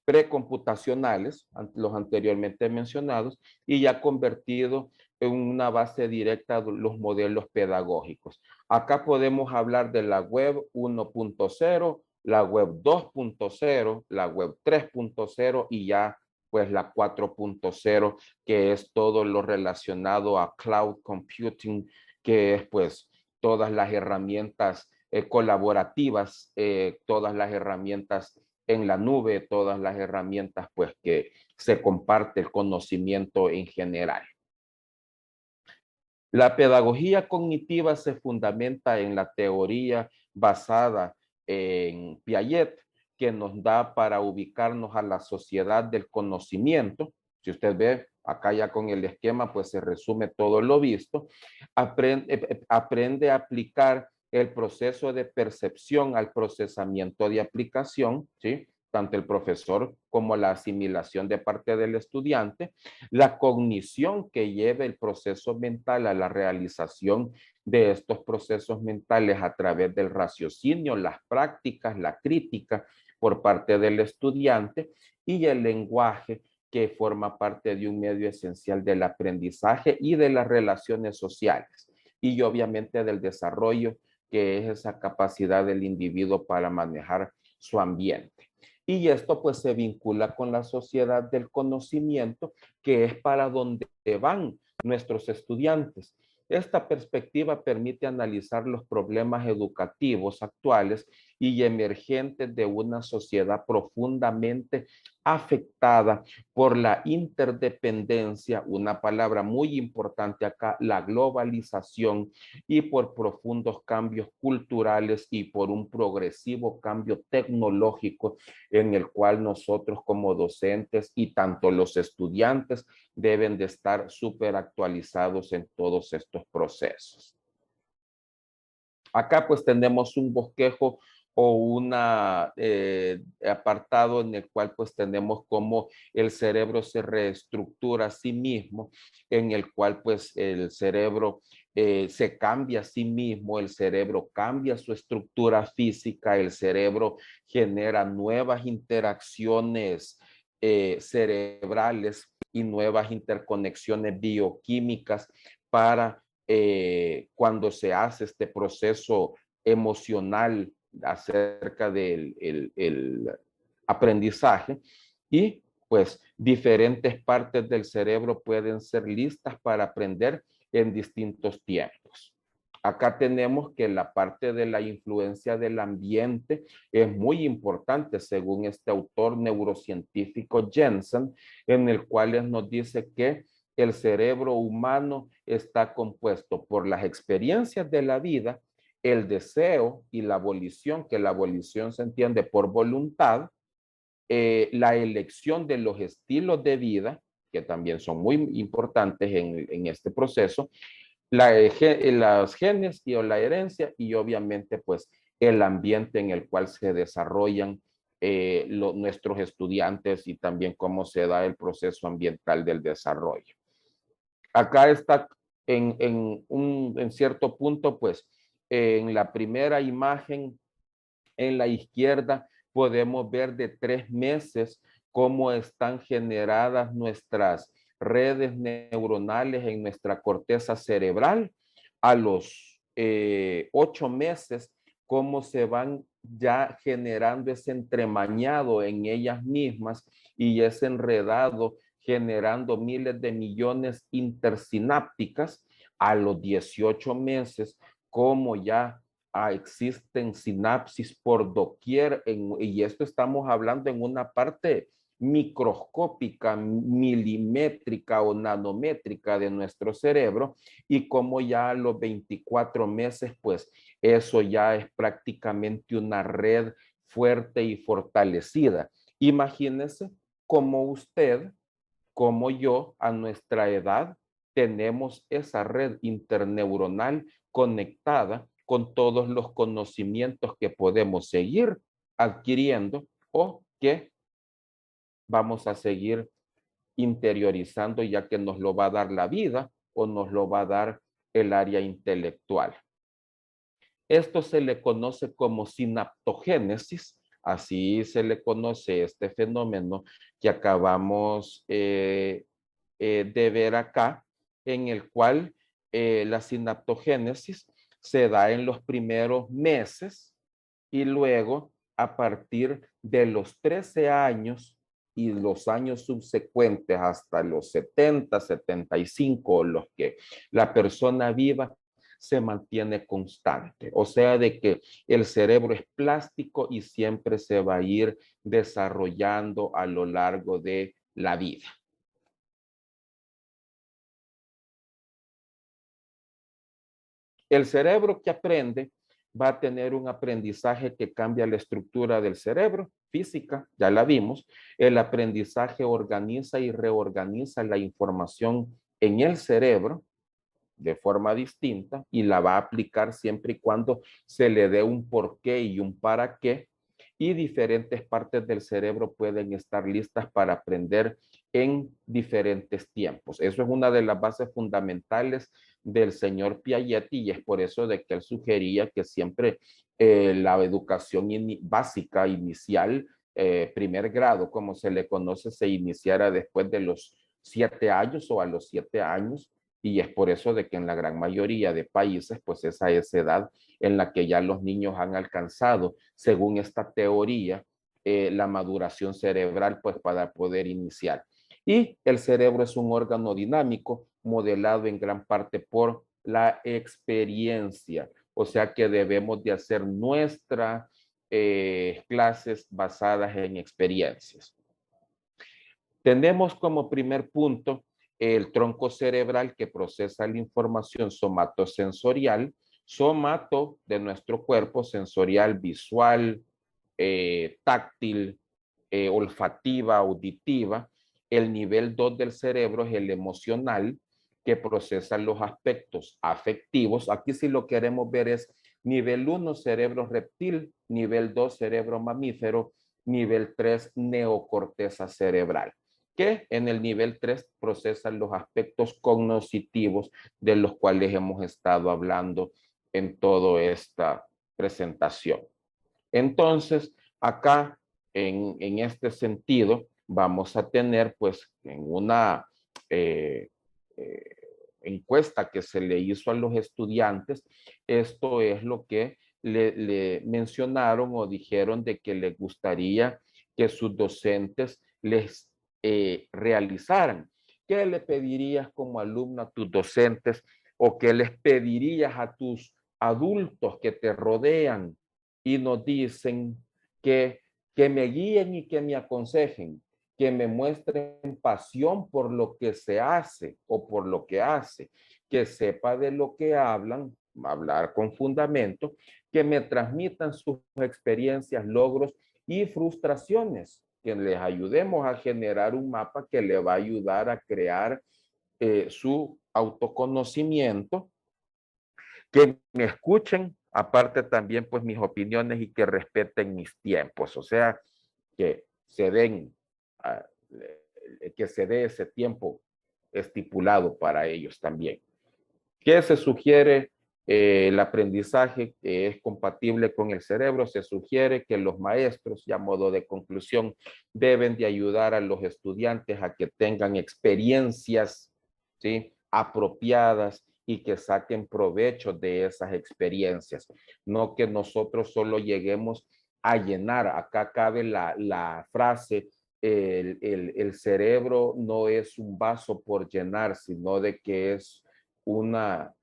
precomputacionales, los anteriormente mencionados, y ya convertido en una base directa de los modelos pedagógicos. Acá podemos hablar de la web 1.0, la web 2.0, la web 3.0 y ya pues la 4.0, que es todo lo relacionado a cloud computing, que es pues todas las herramientas colaborativas, todas las herramientas en la nube, todas las herramientas pues que se comparte el conocimiento en general. La pedagogía cognitiva se fundamenta en la teoría basada en Piaget, que nos da para ubicarnos a la sociedad del conocimiento. Si usted ve acá ya con el esquema, pues se resume todo lo visto. Aprende a aplicar el proceso de percepción al procesamiento de aplicación, ¿sí? Tanto el profesor como la asimilación de parte del estudiante, la cognición que lleva el proceso mental a la realización de estos procesos mentales a través del raciocinio, las prácticas, la crítica por parte del estudiante y el lenguaje que forma parte de un medio esencial del aprendizaje y de las relaciones sociales y obviamente del desarrollo, que es esa capacidad del individuo para manejar su ambiente. Y esto pues se vincula con la sociedad del conocimiento, que es para donde van nuestros estudiantes. Esta perspectiva permite analizar los problemas educativos actuales y emergentes de una sociedad profundamente afectada por la interdependencia, una palabra muy importante acá, la globalización, y por profundos cambios culturales y por un progresivo cambio tecnológico en el cual nosotros como docentes y tanto los estudiantes deben de estar súper actualizados en todos estos procesos. Acá pues tenemos un bosquejo o un apartado en el cual pues tenemos cómo el cerebro se reestructura a sí mismo, en el cual pues el cerebro se cambia a sí mismo, el cerebro cambia su estructura física, el cerebro genera nuevas interacciones cerebrales y nuevas interconexiones bioquímicas para cuando se hace este proceso emocional acerca del el aprendizaje, y pues diferentes partes del cerebro pueden ser listas para aprender en distintos tiempos. Acá tenemos que la parte de la influencia del ambiente es muy importante según este autor neurocientífico Jensen, en el cual nos dice que el cerebro humano está compuesto por las experiencias de la vida, el deseo y la volición, que la volición se entiende por voluntad, la elección de los estilos de vida, que también son muy importantes en este proceso, las genes y la herencia, y obviamente pues el ambiente en el cual se desarrollan nuestros estudiantes, y también cómo se da el proceso ambiental del desarrollo. Acá está en cierto punto, pues en la primera imagen en la izquierda podemos ver de 3 meses cómo están generadas nuestras redes neuronales en nuestra corteza cerebral. A los 8 meses, cómo se van ya generando ese entremañado en ellas mismas y ese enredado generando miles de millones intersinápticas. A los 18 meses, cómo ya existen sinapsis por doquier, y esto estamos hablando en una parte microscópica, milimétrica o nanométrica de nuestro cerebro, y como ya a los 24 meses, pues eso ya es prácticamente una red fuerte y fortalecida. Imagínense como usted, como yo, a nuestra edad, tenemos esa red interneuronal conectada con todos los conocimientos que podemos seguir adquiriendo o que vamos a seguir interiorizando, ya que nos lo va a dar la vida o nos lo va a dar el área intelectual. Esto se le conoce como sinaptogénesis, así se le conoce este fenómeno que acabamos de ver acá, en el cual la sinaptogénesis se da en los primeros meses y luego a partir de los 13 años y los años subsecuentes hasta los 70, 75, los que la persona viva, se mantiene constante. O sea, de que el cerebro es plástico y siempre se va a ir desarrollando a lo largo de la vida. El cerebro que aprende va a tener un aprendizaje que cambia la estructura del cerebro, física, ya la vimos. El aprendizaje organiza y reorganiza la información en el cerebro de forma distinta y la va a aplicar siempre y cuando se le dé un porqué y un para qué, y diferentes partes del cerebro pueden estar listas para aprender en diferentes tiempos. Eso es una de las bases fundamentales del señor Piaget, y es por eso de que él sugería que siempre la educación básica inicial, primer grado, como se le conoce, se iniciara después de los 7 años o a los 7 años, y es por eso de que en la gran mayoría de países, pues esa es edad en la que ya los niños han alcanzado, según esta teoría, la maduración cerebral, pues para poder iniciar. Y el cerebro es un órgano dinámico, modelado en gran parte por la experiencia. O sea que debemos de hacer nuestras clases basadas en experiencias. Tenemos como primer punto el tronco cerebral que procesa la información somatosensorial, somato de nuestro cuerpo, sensorial, visual, táctil, olfativa, auditiva. El nivel 2 del cerebro es el emocional, que procesa los aspectos afectivos. Aquí si lo queremos ver es nivel 1, cerebro reptil, nivel 2, cerebro mamífero, nivel 3, neocorteza cerebral, que en el nivel 3 procesan los aspectos cognitivos de los cuales hemos estado hablando en toda esta presentación. Entonces, acá, en este sentido, vamos a tener, pues, en una encuesta que se le hizo a los estudiantes, esto es lo que le mencionaron o dijeron de que les gustaría que sus docentes les realizaran. ¿Qué le pedirías como alumno a tus docentes o qué les pedirías a tus adultos que te rodean y nos dicen que me guíen y que me aconsejen, que me muestren pasión por lo que se hace o por lo que hace, que sepa de lo que hablan, hablar con fundamento, que me transmitan sus experiencias, logros y frustraciones, que les ayudemos a generar un mapa que le va a ayudar a crear su autoconocimiento, que me escuchen, aparte también pues mis opiniones y que respeten mis tiempos, o sea, que se den, que se dé ese tiempo estipulado para ellos también. ¿Qué se sugiere? El aprendizaje que es compatible con el cerebro, se sugiere que los maestros, ya a modo de conclusión, deben de ayudar a los estudiantes a que tengan experiencias, ¿sí?, apropiadas y que saquen provecho de esas experiencias. No que nosotros solo lleguemos a llenar. Acá cabe la frase, el cerebro no es un vaso por llenar, sino de que es una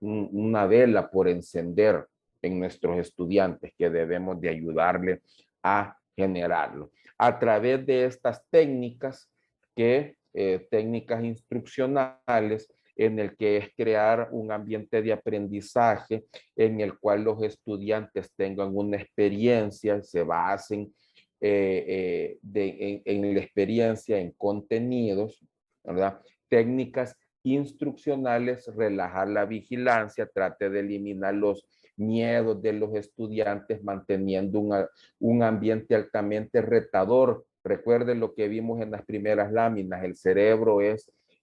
una vela por encender en nuestros estudiantes, que debemos de ayudarle a generarlo. A través de estas técnicas, técnicas instruccionales, en el que es crear un ambiente de aprendizaje en el cual los estudiantes tengan una experiencia, se basen en la experiencia, en contenidos, ¿verdad? Técnicas instruccionales, relajar la vigilancia, trate de eliminar los miedos de los estudiantes, manteniendo un ambiente altamente retador. Recuerden lo que vimos en las primeras láminas, el cerebro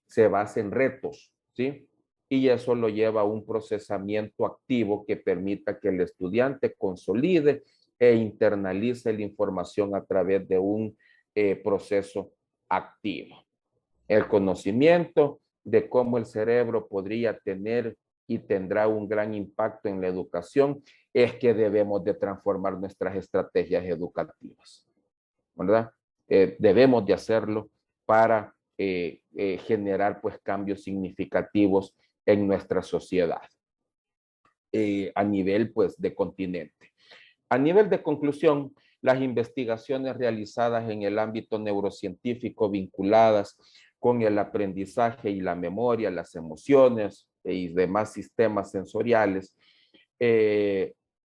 se basa en retos, ¿sí? Y eso lo lleva a un procesamiento activo que permita que el estudiante consolide e internalice la información a través de un proceso activo. El conocimiento de cómo el cerebro podría tener y tendrá un gran impacto en la educación es que debemos de transformar nuestras estrategias educativas, ¿verdad? Debemos de hacerlo para generar pues cambios significativos en nuestra sociedad a nivel pues de continente. A nivel de conclusión, las investigaciones realizadas en el ámbito neurocientífico vinculadas con el aprendizaje y la memoria, las emociones y demás sistemas sensoriales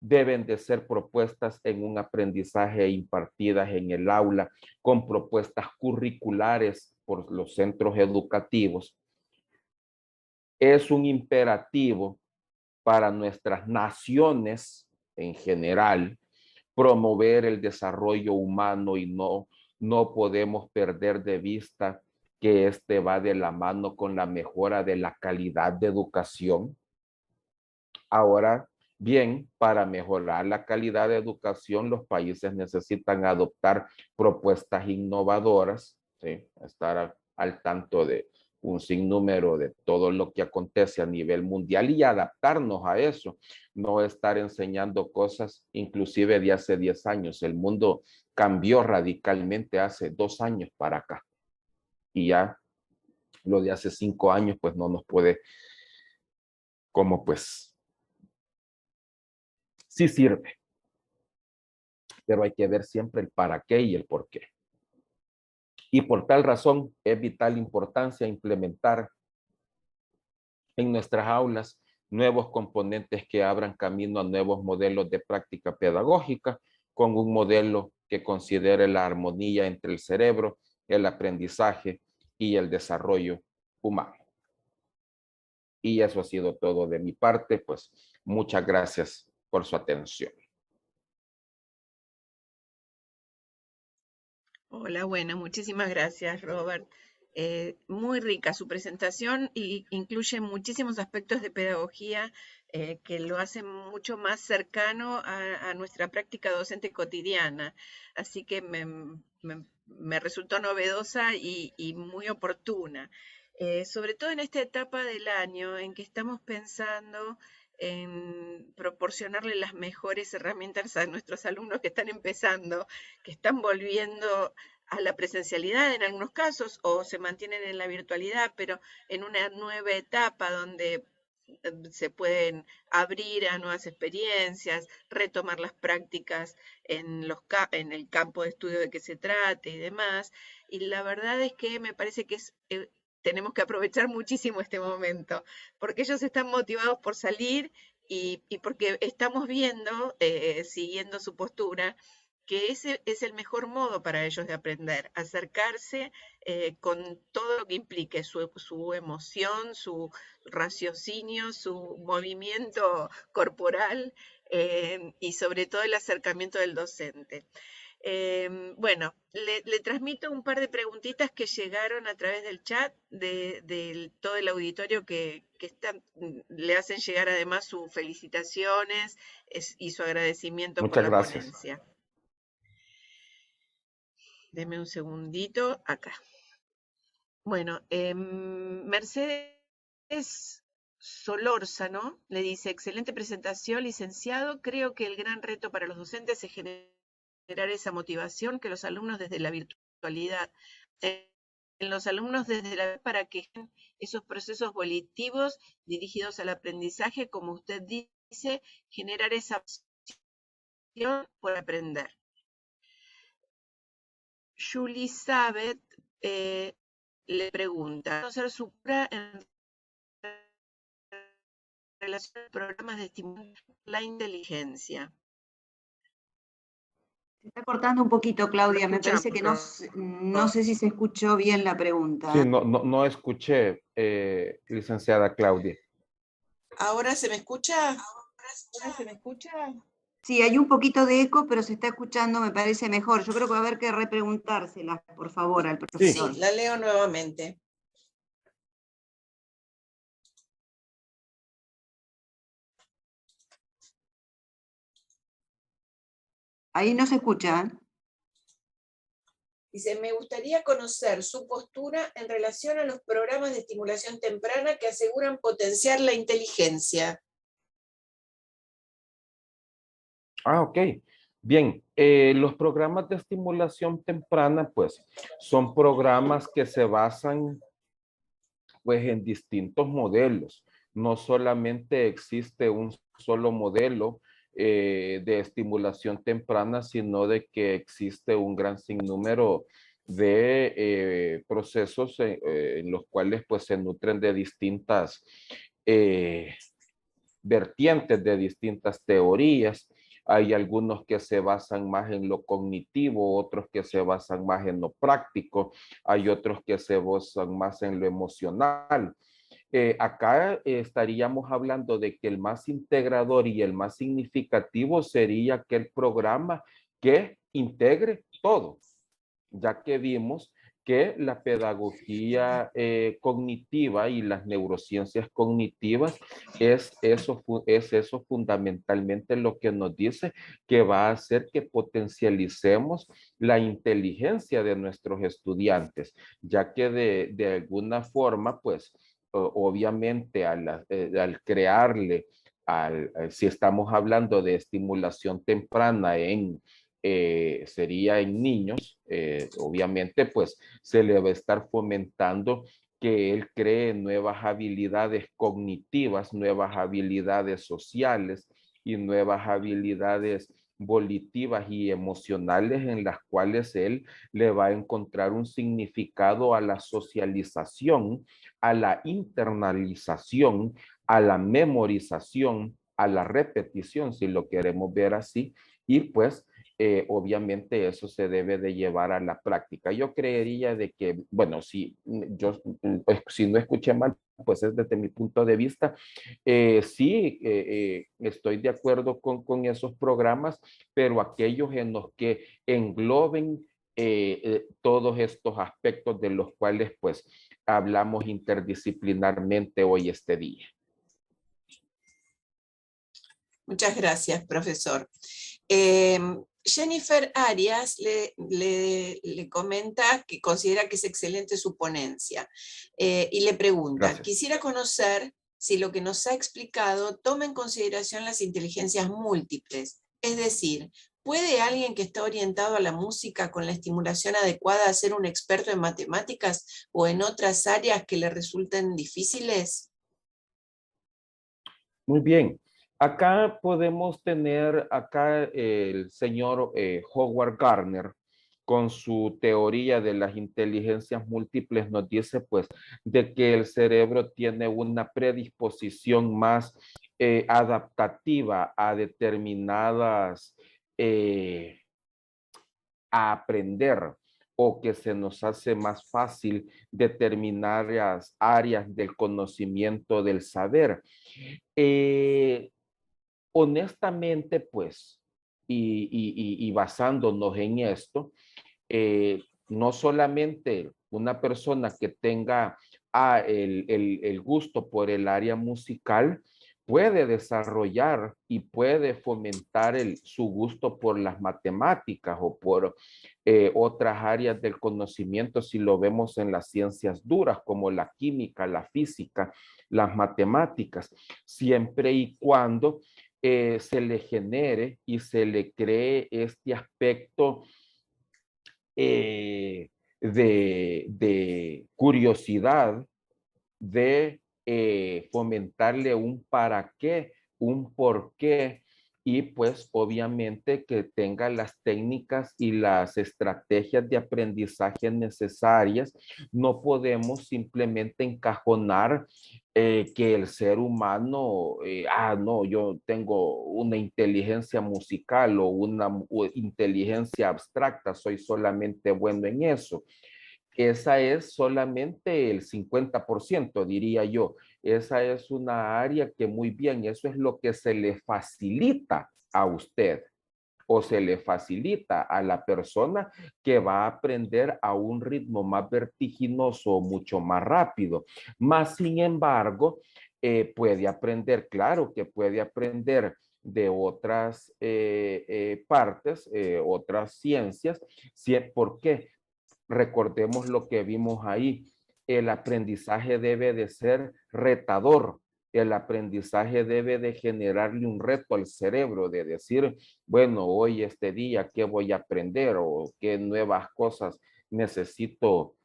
deben de ser propuestas en un aprendizaje impartidas en el aula con propuestas curriculares por los centros educativos. Es un imperativo para nuestras naciones en general promover el desarrollo humano y no podemos perder de vista que este va de la mano con la mejora de la calidad de educación. Ahora bien, para mejorar la calidad de educación, los países necesitan adoptar propuestas innovadoras, ¿sí? Estar al tanto de un sinnúmero de todo lo que acontece a nivel mundial y adaptarnos a eso, no estar enseñando cosas inclusive de hace 10 años. El mundo cambió radicalmente hace 2 años para acá y ya lo de hace 5 años pues no nos puede como pues sí sirve, pero hay que ver siempre el para qué y el por qué. Y por tal razón es vital importancia implementar en nuestras aulas nuevos componentes que abran camino a nuevos modelos de práctica pedagógica con un modelo que considere la armonía entre el cerebro, el aprendizaje y el desarrollo humano. Y eso ha sido todo de mi parte, pues muchas gracias por su atención. Hola, bueno, muchísimas gracias, Robert. Muy rica su presentación y incluye muchísimos aspectos de pedagogía que lo hacen mucho más cercano a nuestra práctica docente cotidiana. Así que me resultó novedosa y muy oportuna. Sobre todo en esta etapa del año en que estamos pensando en proporcionarle las mejores herramientas a nuestros alumnos que están empezando, que están volviendo a la presencialidad en algunos casos o se mantienen en la virtualidad, pero en una nueva etapa donde se pueden abrir a nuevas experiencias, retomar las prácticas en el campo de estudio de que se trate y demás. Y la verdad es que me parece que tenemos que aprovechar muchísimo este momento, porque ellos están motivados por salir y porque estamos viendo, siguiendo su postura, que ese es el mejor modo para ellos de aprender, acercarse con todo lo que implique su emoción, su raciocinio, su movimiento corporal y sobre todo el acercamiento del docente. Bueno, le transmito un par de preguntitas que llegaron a través del chat de todo el auditorio que le hacen llegar además sus felicitaciones y su agradecimiento por Muchas la gracias. ponencia. Deme un segundito acá. Bueno, Mercedes Solórzano le dice, excelente presentación, licenciado. Creo que el gran reto para los docentes es generar esa motivación que los alumnos desde la virtualidad, en los alumnos desde la para que esos procesos volitivos dirigidos al aprendizaje, como usted dice, generar esa pasión por aprender. Julie Sabet le pregunta, conocer su en relación a programas de estimular la inteligencia. Se está cortando un poquito, Claudia. Me parece que no sé si se escuchó bien la pregunta. Sí, no escuché, licenciada Claudia. ¿Ahora se me escucha? ¿Ahora se me escucha? Sí, hay un poquito de eco, pero se está escuchando, me parece mejor. Yo creo que va a haber que repreguntárselas, por favor, al profesor. Sí, la leo nuevamente. Ahí no se escucha. Dice, me gustaría conocer su postura en relación a los programas de estimulación temprana que aseguran potenciar la inteligencia. Ah, ok. Bien, los programas de estimulación temprana, pues, son programas que se basan, pues, en distintos modelos. No solamente existe un solo modelo de estimulación temprana, sino de que existe un gran sinnúmero de procesos en los cuales, pues, se nutren de distintas vertientes, de distintas teorías. Hay algunos que se basan más en lo cognitivo, otros que se basan más en lo práctico, hay otros que se basan más en lo emocional. Acá estaríamos hablando de que el más integrador y el más significativo sería aquel programa que integre todo, ya que vimos que la pedagogía cognitiva y las neurociencias cognitivas es eso fundamentalmente lo que nos dice que va a hacer que potencialicemos la inteligencia de nuestros estudiantes, ya que de alguna forma, pues, obviamente al crearle, si estamos hablando de estimulación temprana sería en niños, obviamente pues se le va a estar fomentando que él cree nuevas habilidades cognitivas, nuevas habilidades sociales y nuevas habilidades volitivas y emocionales en las cuales él le va a encontrar un significado a la socialización, a la internalización, a la memorización, a la repetición, si lo queremos ver así, y pues obviamente eso se debe de llevar a la práctica. Yo creería de que, bueno, si yo, pues, si no escuché mal, pues es desde mi punto de vista, sí, estoy de acuerdo esos programas, pero aquellos en los que engloben todos estos aspectos de los cuales pues hablamos interdisciplinarmente hoy este día. Muchas gracias, profesor. Jennifer Arias le comenta que considera que es excelente su ponencia y le pregunta, Gracias. quisiera conocer si lo que nos ha explicado toma en consideración las inteligencias múltiples, es decir, ¿puede alguien que está orientado a la música con la estimulación adecuada ser un experto en matemáticas o en otras áreas que le resulten difíciles? Muy bien. Acá podemos tener el señor Howard Gardner con su teoría de las inteligencias múltiples nos dice pues de que el cerebro tiene una predisposición más adaptativa a determinadas a aprender o que se nos hace más fácil determinadas áreas del conocimiento del saber. Honestamente, pues, y basándonos en esto, no solamente una persona que tenga el gusto por el área musical puede desarrollar y puede fomentar su gusto por las matemáticas o por otras áreas del conocimiento si lo vemos en las ciencias duras como la química, la física, las matemáticas, siempre y cuando se le genere y se le cree este aspecto de curiosidad, de fomentarle un para qué, un por qué, y pues obviamente que tenga las técnicas y las estrategias de aprendizaje necesarias. No podemos simplemente encajonar que el ser humano, no, yo tengo una inteligencia musical o una inteligencia abstracta, soy solamente bueno en eso. Esa es solamente el 50%, diría yo. Esa es una área que muy bien, eso es lo que se le facilita a usted o se le facilita a la persona que va a aprender a un ritmo más vertiginoso, mucho más rápido. Más sin embargo, puede aprender, claro que puede aprender de otras partes, otras ciencias. ¿Por qué? Recordemos lo que vimos ahí. El aprendizaje debe de ser retador. El aprendizaje debe de generarle un reto al cerebro, de decir, bueno, hoy este día, ¿qué voy a aprender? O qué nuevas cosas necesito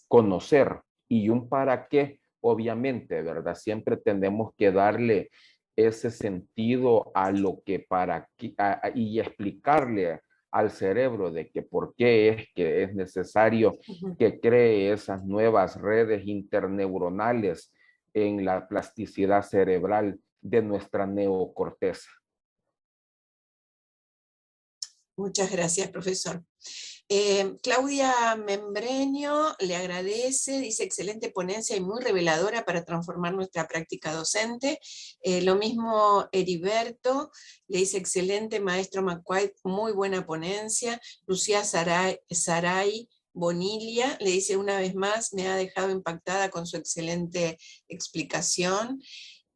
conocer. Y un para qué, obviamente, ¿verdad? Siempre tenemos que darle ese sentido a lo que para qué, y explicarle al cerebro de que por qué es que es necesario que cree esas nuevas redes interneuronales en la plasticidad cerebral de nuestra neocorteza. Muchas gracias, profesor. Claudia Membreño le agradece, dice excelente ponencia y muy reveladora para transformar nuestra práctica docente. Lo mismo Heriberto, le dice excelente maestro McQuaid, muy buena ponencia. Lucía Saray Bonilia le dice una vez más, me ha dejado impactada con su excelente explicación.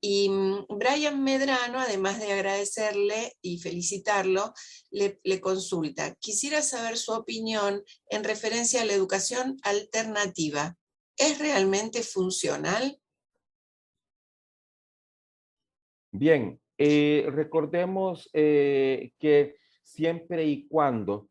Y Brian Medrano, además de agradecerle y felicitarlo, le consulta. Quisiera saber su opinión en referencia a la educación alternativa. ¿Es realmente funcional? Bien, recordemos que siempre y cuando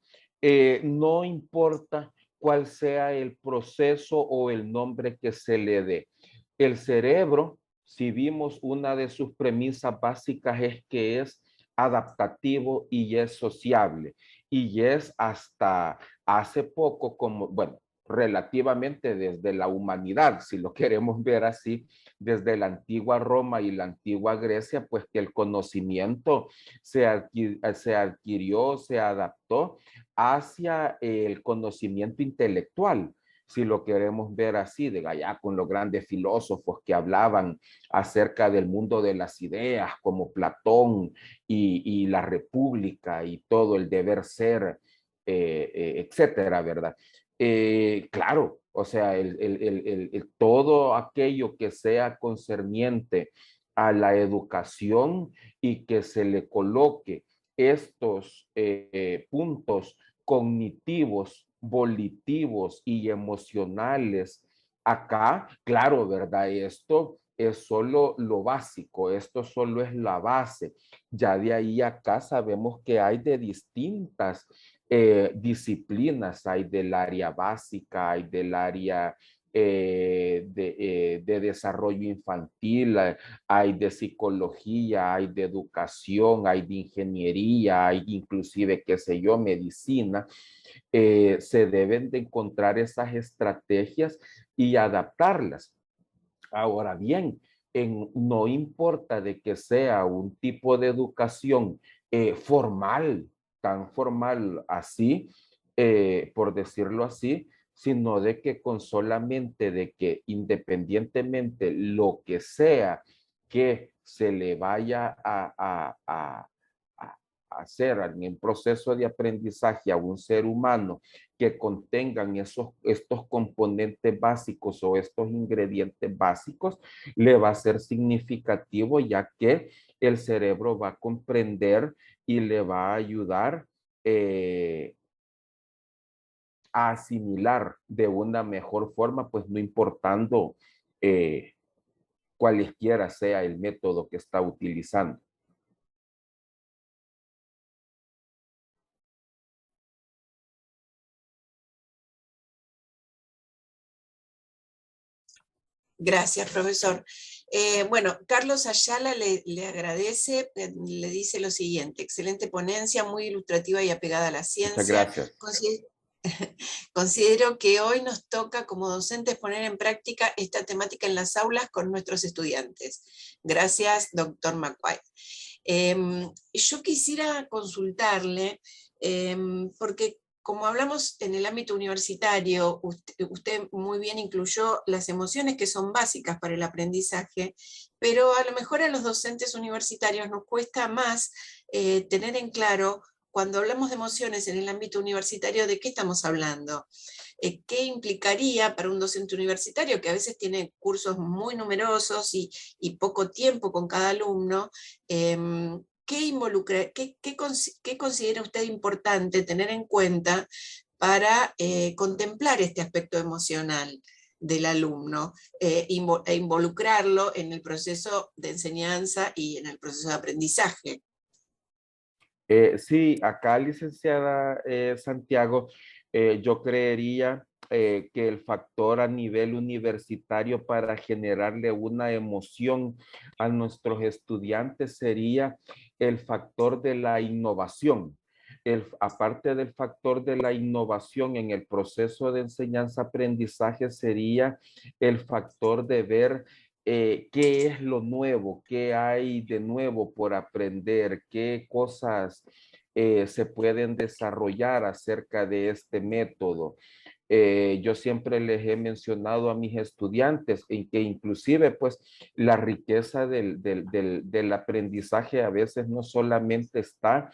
no importa cuál sea el proceso o el nombre que se le dé. El cerebro, si vimos una de sus premisas básicas es que es adaptativo y es sociable. Y es hasta hace poco como, bueno, relativamente desde la humanidad, si lo queremos ver así, desde la antigua Roma y la antigua Grecia, pues que el conocimiento se adquirió, se adaptó hacia el conocimiento intelectual, si lo queremos ver así, de allá con los grandes filósofos que hablaban acerca del mundo de las ideas, como Platón y la República y todo el deber ser, etcétera, ¿verdad? Claro, o sea, todo aquello que sea concerniente a la educación y que se le coloque estos puntos cognitivos, volitivos y emocionales acá, claro, ¿verdad? Esto es solo lo básico, esto solo es la base. Ya de ahí acá sabemos que hay de distintas disciplinas, hay del área básica, hay del área de desarrollo infantil, hay de psicología, hay de educación, hay de ingeniería, hay inclusive, qué sé yo, medicina. Se deben de encontrar esas estrategias y adaptarlas. Ahora bien, no importa de que sea un tipo de educación formal, tan formal así, por decirlo así, sino de que con solamente de que independientemente lo que sea que se le vaya a hacer en el proceso de aprendizaje a un ser humano, que contengan estos componentes básicos o estos ingredientes básicos, le va a ser significativo, ya que el cerebro va a comprender y le va a ayudar a asimilar de una mejor forma, pues no importando cualesquiera sea el método que está utilizando. Gracias, profesor. Bueno, Carlos Ayala le agradece, le dice lo siguiente: excelente ponencia, muy ilustrativa y apegada a la Muchas ciencia. gracias. Considero que hoy nos toca como docentes poner en práctica esta temática en las aulas con nuestros estudiantes. Gracias, doctor McQuaid. Yo quisiera consultarle, porque como hablamos en el ámbito universitario, usted muy bien incluyó las emociones que son básicas para el aprendizaje, pero a lo mejor a los docentes universitarios nos cuesta más tener en claro, cuando hablamos de emociones en el ámbito universitario, ¿de qué estamos hablando? ¿Qué implicaría para un docente universitario que a veces tiene cursos muy numerosos y poco tiempo con cada alumno? ¿Qué considera usted importante tener en cuenta para contemplar este aspecto emocional del alumno e involucrarlo en el proceso de enseñanza y en el proceso de aprendizaje? Sí, acá, licenciada Santiago, yo creería que el factor a nivel universitario para generarle una emoción a nuestros estudiantes sería el factor de la innovación. Aparte del factor de la innovación en el proceso de enseñanza-aprendizaje sería el factor de ver qué es lo nuevo, qué hay de nuevo por aprender, qué cosas se pueden desarrollar acerca de este método. Yo siempre les he mencionado a mis estudiantes en que inclusive pues la riqueza del aprendizaje a veces no solamente está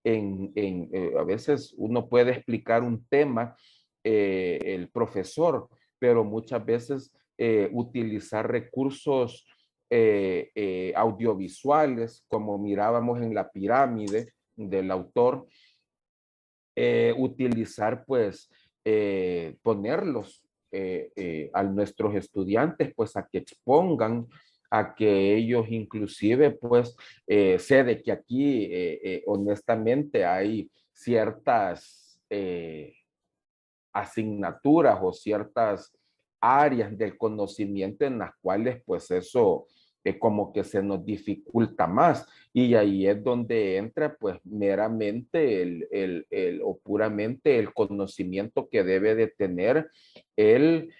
a veces uno puede explicar un tema, el profesor, pero muchas veces utilizar recursos audiovisuales, como mirábamos en la pirámide del autor, utilizar pues ponerlos a nuestros estudiantes pues a que expongan, a que ellos inclusive pues sé de que aquí honestamente hay ciertas asignaturas o ciertas áreas del conocimiento en las cuales pues eso como que se nos dificulta más, y ahí es donde entra pues meramente o puramente el conocimiento que debe de tener el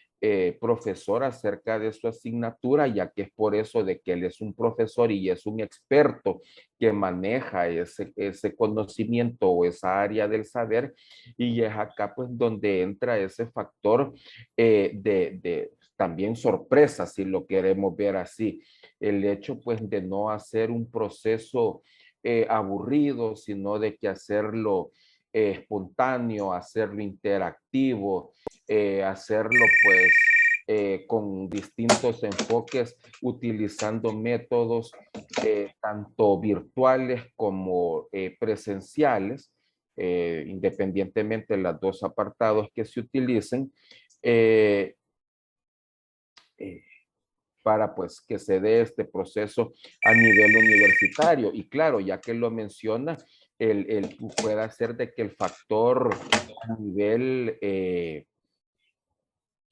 profesor acerca de su asignatura, ya que es por eso de que él es un profesor y es un experto que maneja ese conocimiento o esa área del saber, y es acá pues donde entra ese factor de también sorpresa, si lo queremos ver así, el hecho pues de no hacer un proceso aburrido, sino de que hacerlo espontáneo, hacerlo interactivo, hacerlo pues con distintos enfoques, utilizando métodos tanto virtuales como presenciales, independientemente de los dos apartados que se utilicen, para pues que se dé este proceso a nivel universitario. Y claro, ya que lo menciona, puede hacer de que el factor a nivel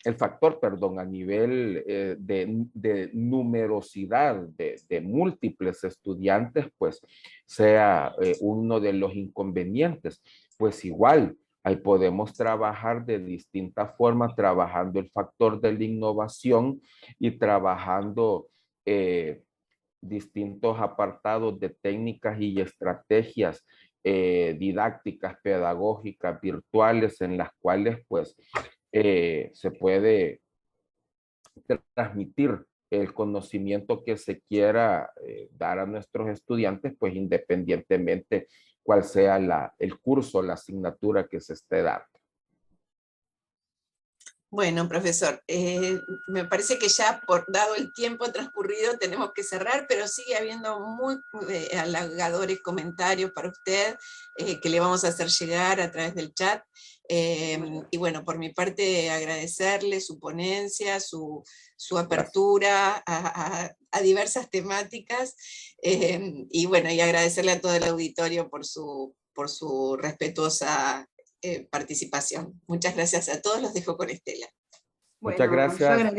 a nivel de numerosidad de múltiples estudiantes, pues sea uno de los inconvenientes. Pues igual, ahí podemos trabajar de distintas formas, trabajando el factor de la innovación y trabajando distintos apartados de técnicas y estrategias didácticas, pedagógicas, virtuales, en las cuales pues se puede transmitir el conocimiento que se quiera dar a nuestros estudiantes, pues independientemente cuál sea el curso, la asignatura que se esté dando. Bueno, profesor, me parece que ya dado el tiempo transcurrido tenemos que cerrar, pero sigue habiendo muy halagadores comentarios para usted que le vamos a hacer llegar a través del chat. Y bueno, por mi parte agradecerle su ponencia, su apertura a diversas temáticas, y bueno, y agradecerle a todo el auditorio por su respetuosa participación. Muchas gracias a todos, los dejo con Estela. Muchas gracias.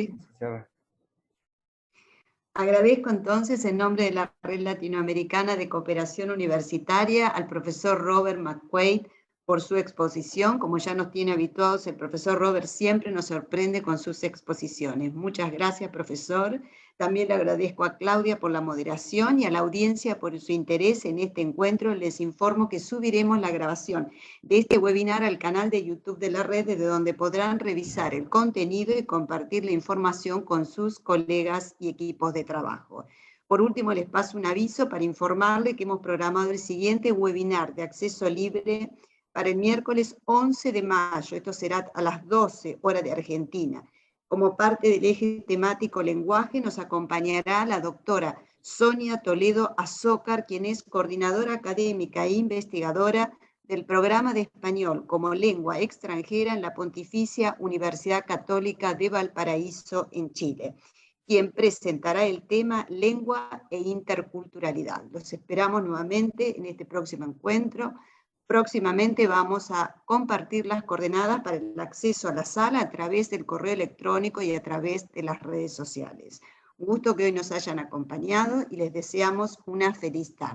Agradezco entonces en nombre de la Red Latinoamericana de Cooperación Universitaria al profesor Robert McQuaid por su exposición. Como ya nos tiene habituados, el profesor Robert siempre nos sorprende con sus exposiciones. Muchas gracias, profesor. También le agradezco a Claudia por la moderación y a la audiencia por su interés en este encuentro. Les informo que subiremos la grabación de este webinar al canal de YouTube de la red, desde donde podrán revisar el contenido y compartir la información con sus colegas y equipos de trabajo. Por último, les paso un aviso para informarle que hemos programado el siguiente webinar de acceso libre para el miércoles 11 de mayo. Esto será a las 12 horas de Argentina. Como parte del eje temático lenguaje, nos acompañará la doctora Sonia Toledo Azócar, quien es coordinadora académica e investigadora del programa de español como lengua extranjera en la Pontificia Universidad Católica de Valparaíso, en Chile, quien presentará el tema lengua e interculturalidad. Los esperamos nuevamente en este próximo encuentro. Próximamente vamos a compartir las coordenadas para el acceso a la sala a través del correo electrónico y a través de las redes sociales. Un gusto que hoy nos hayan acompañado y les deseamos una feliz tarde.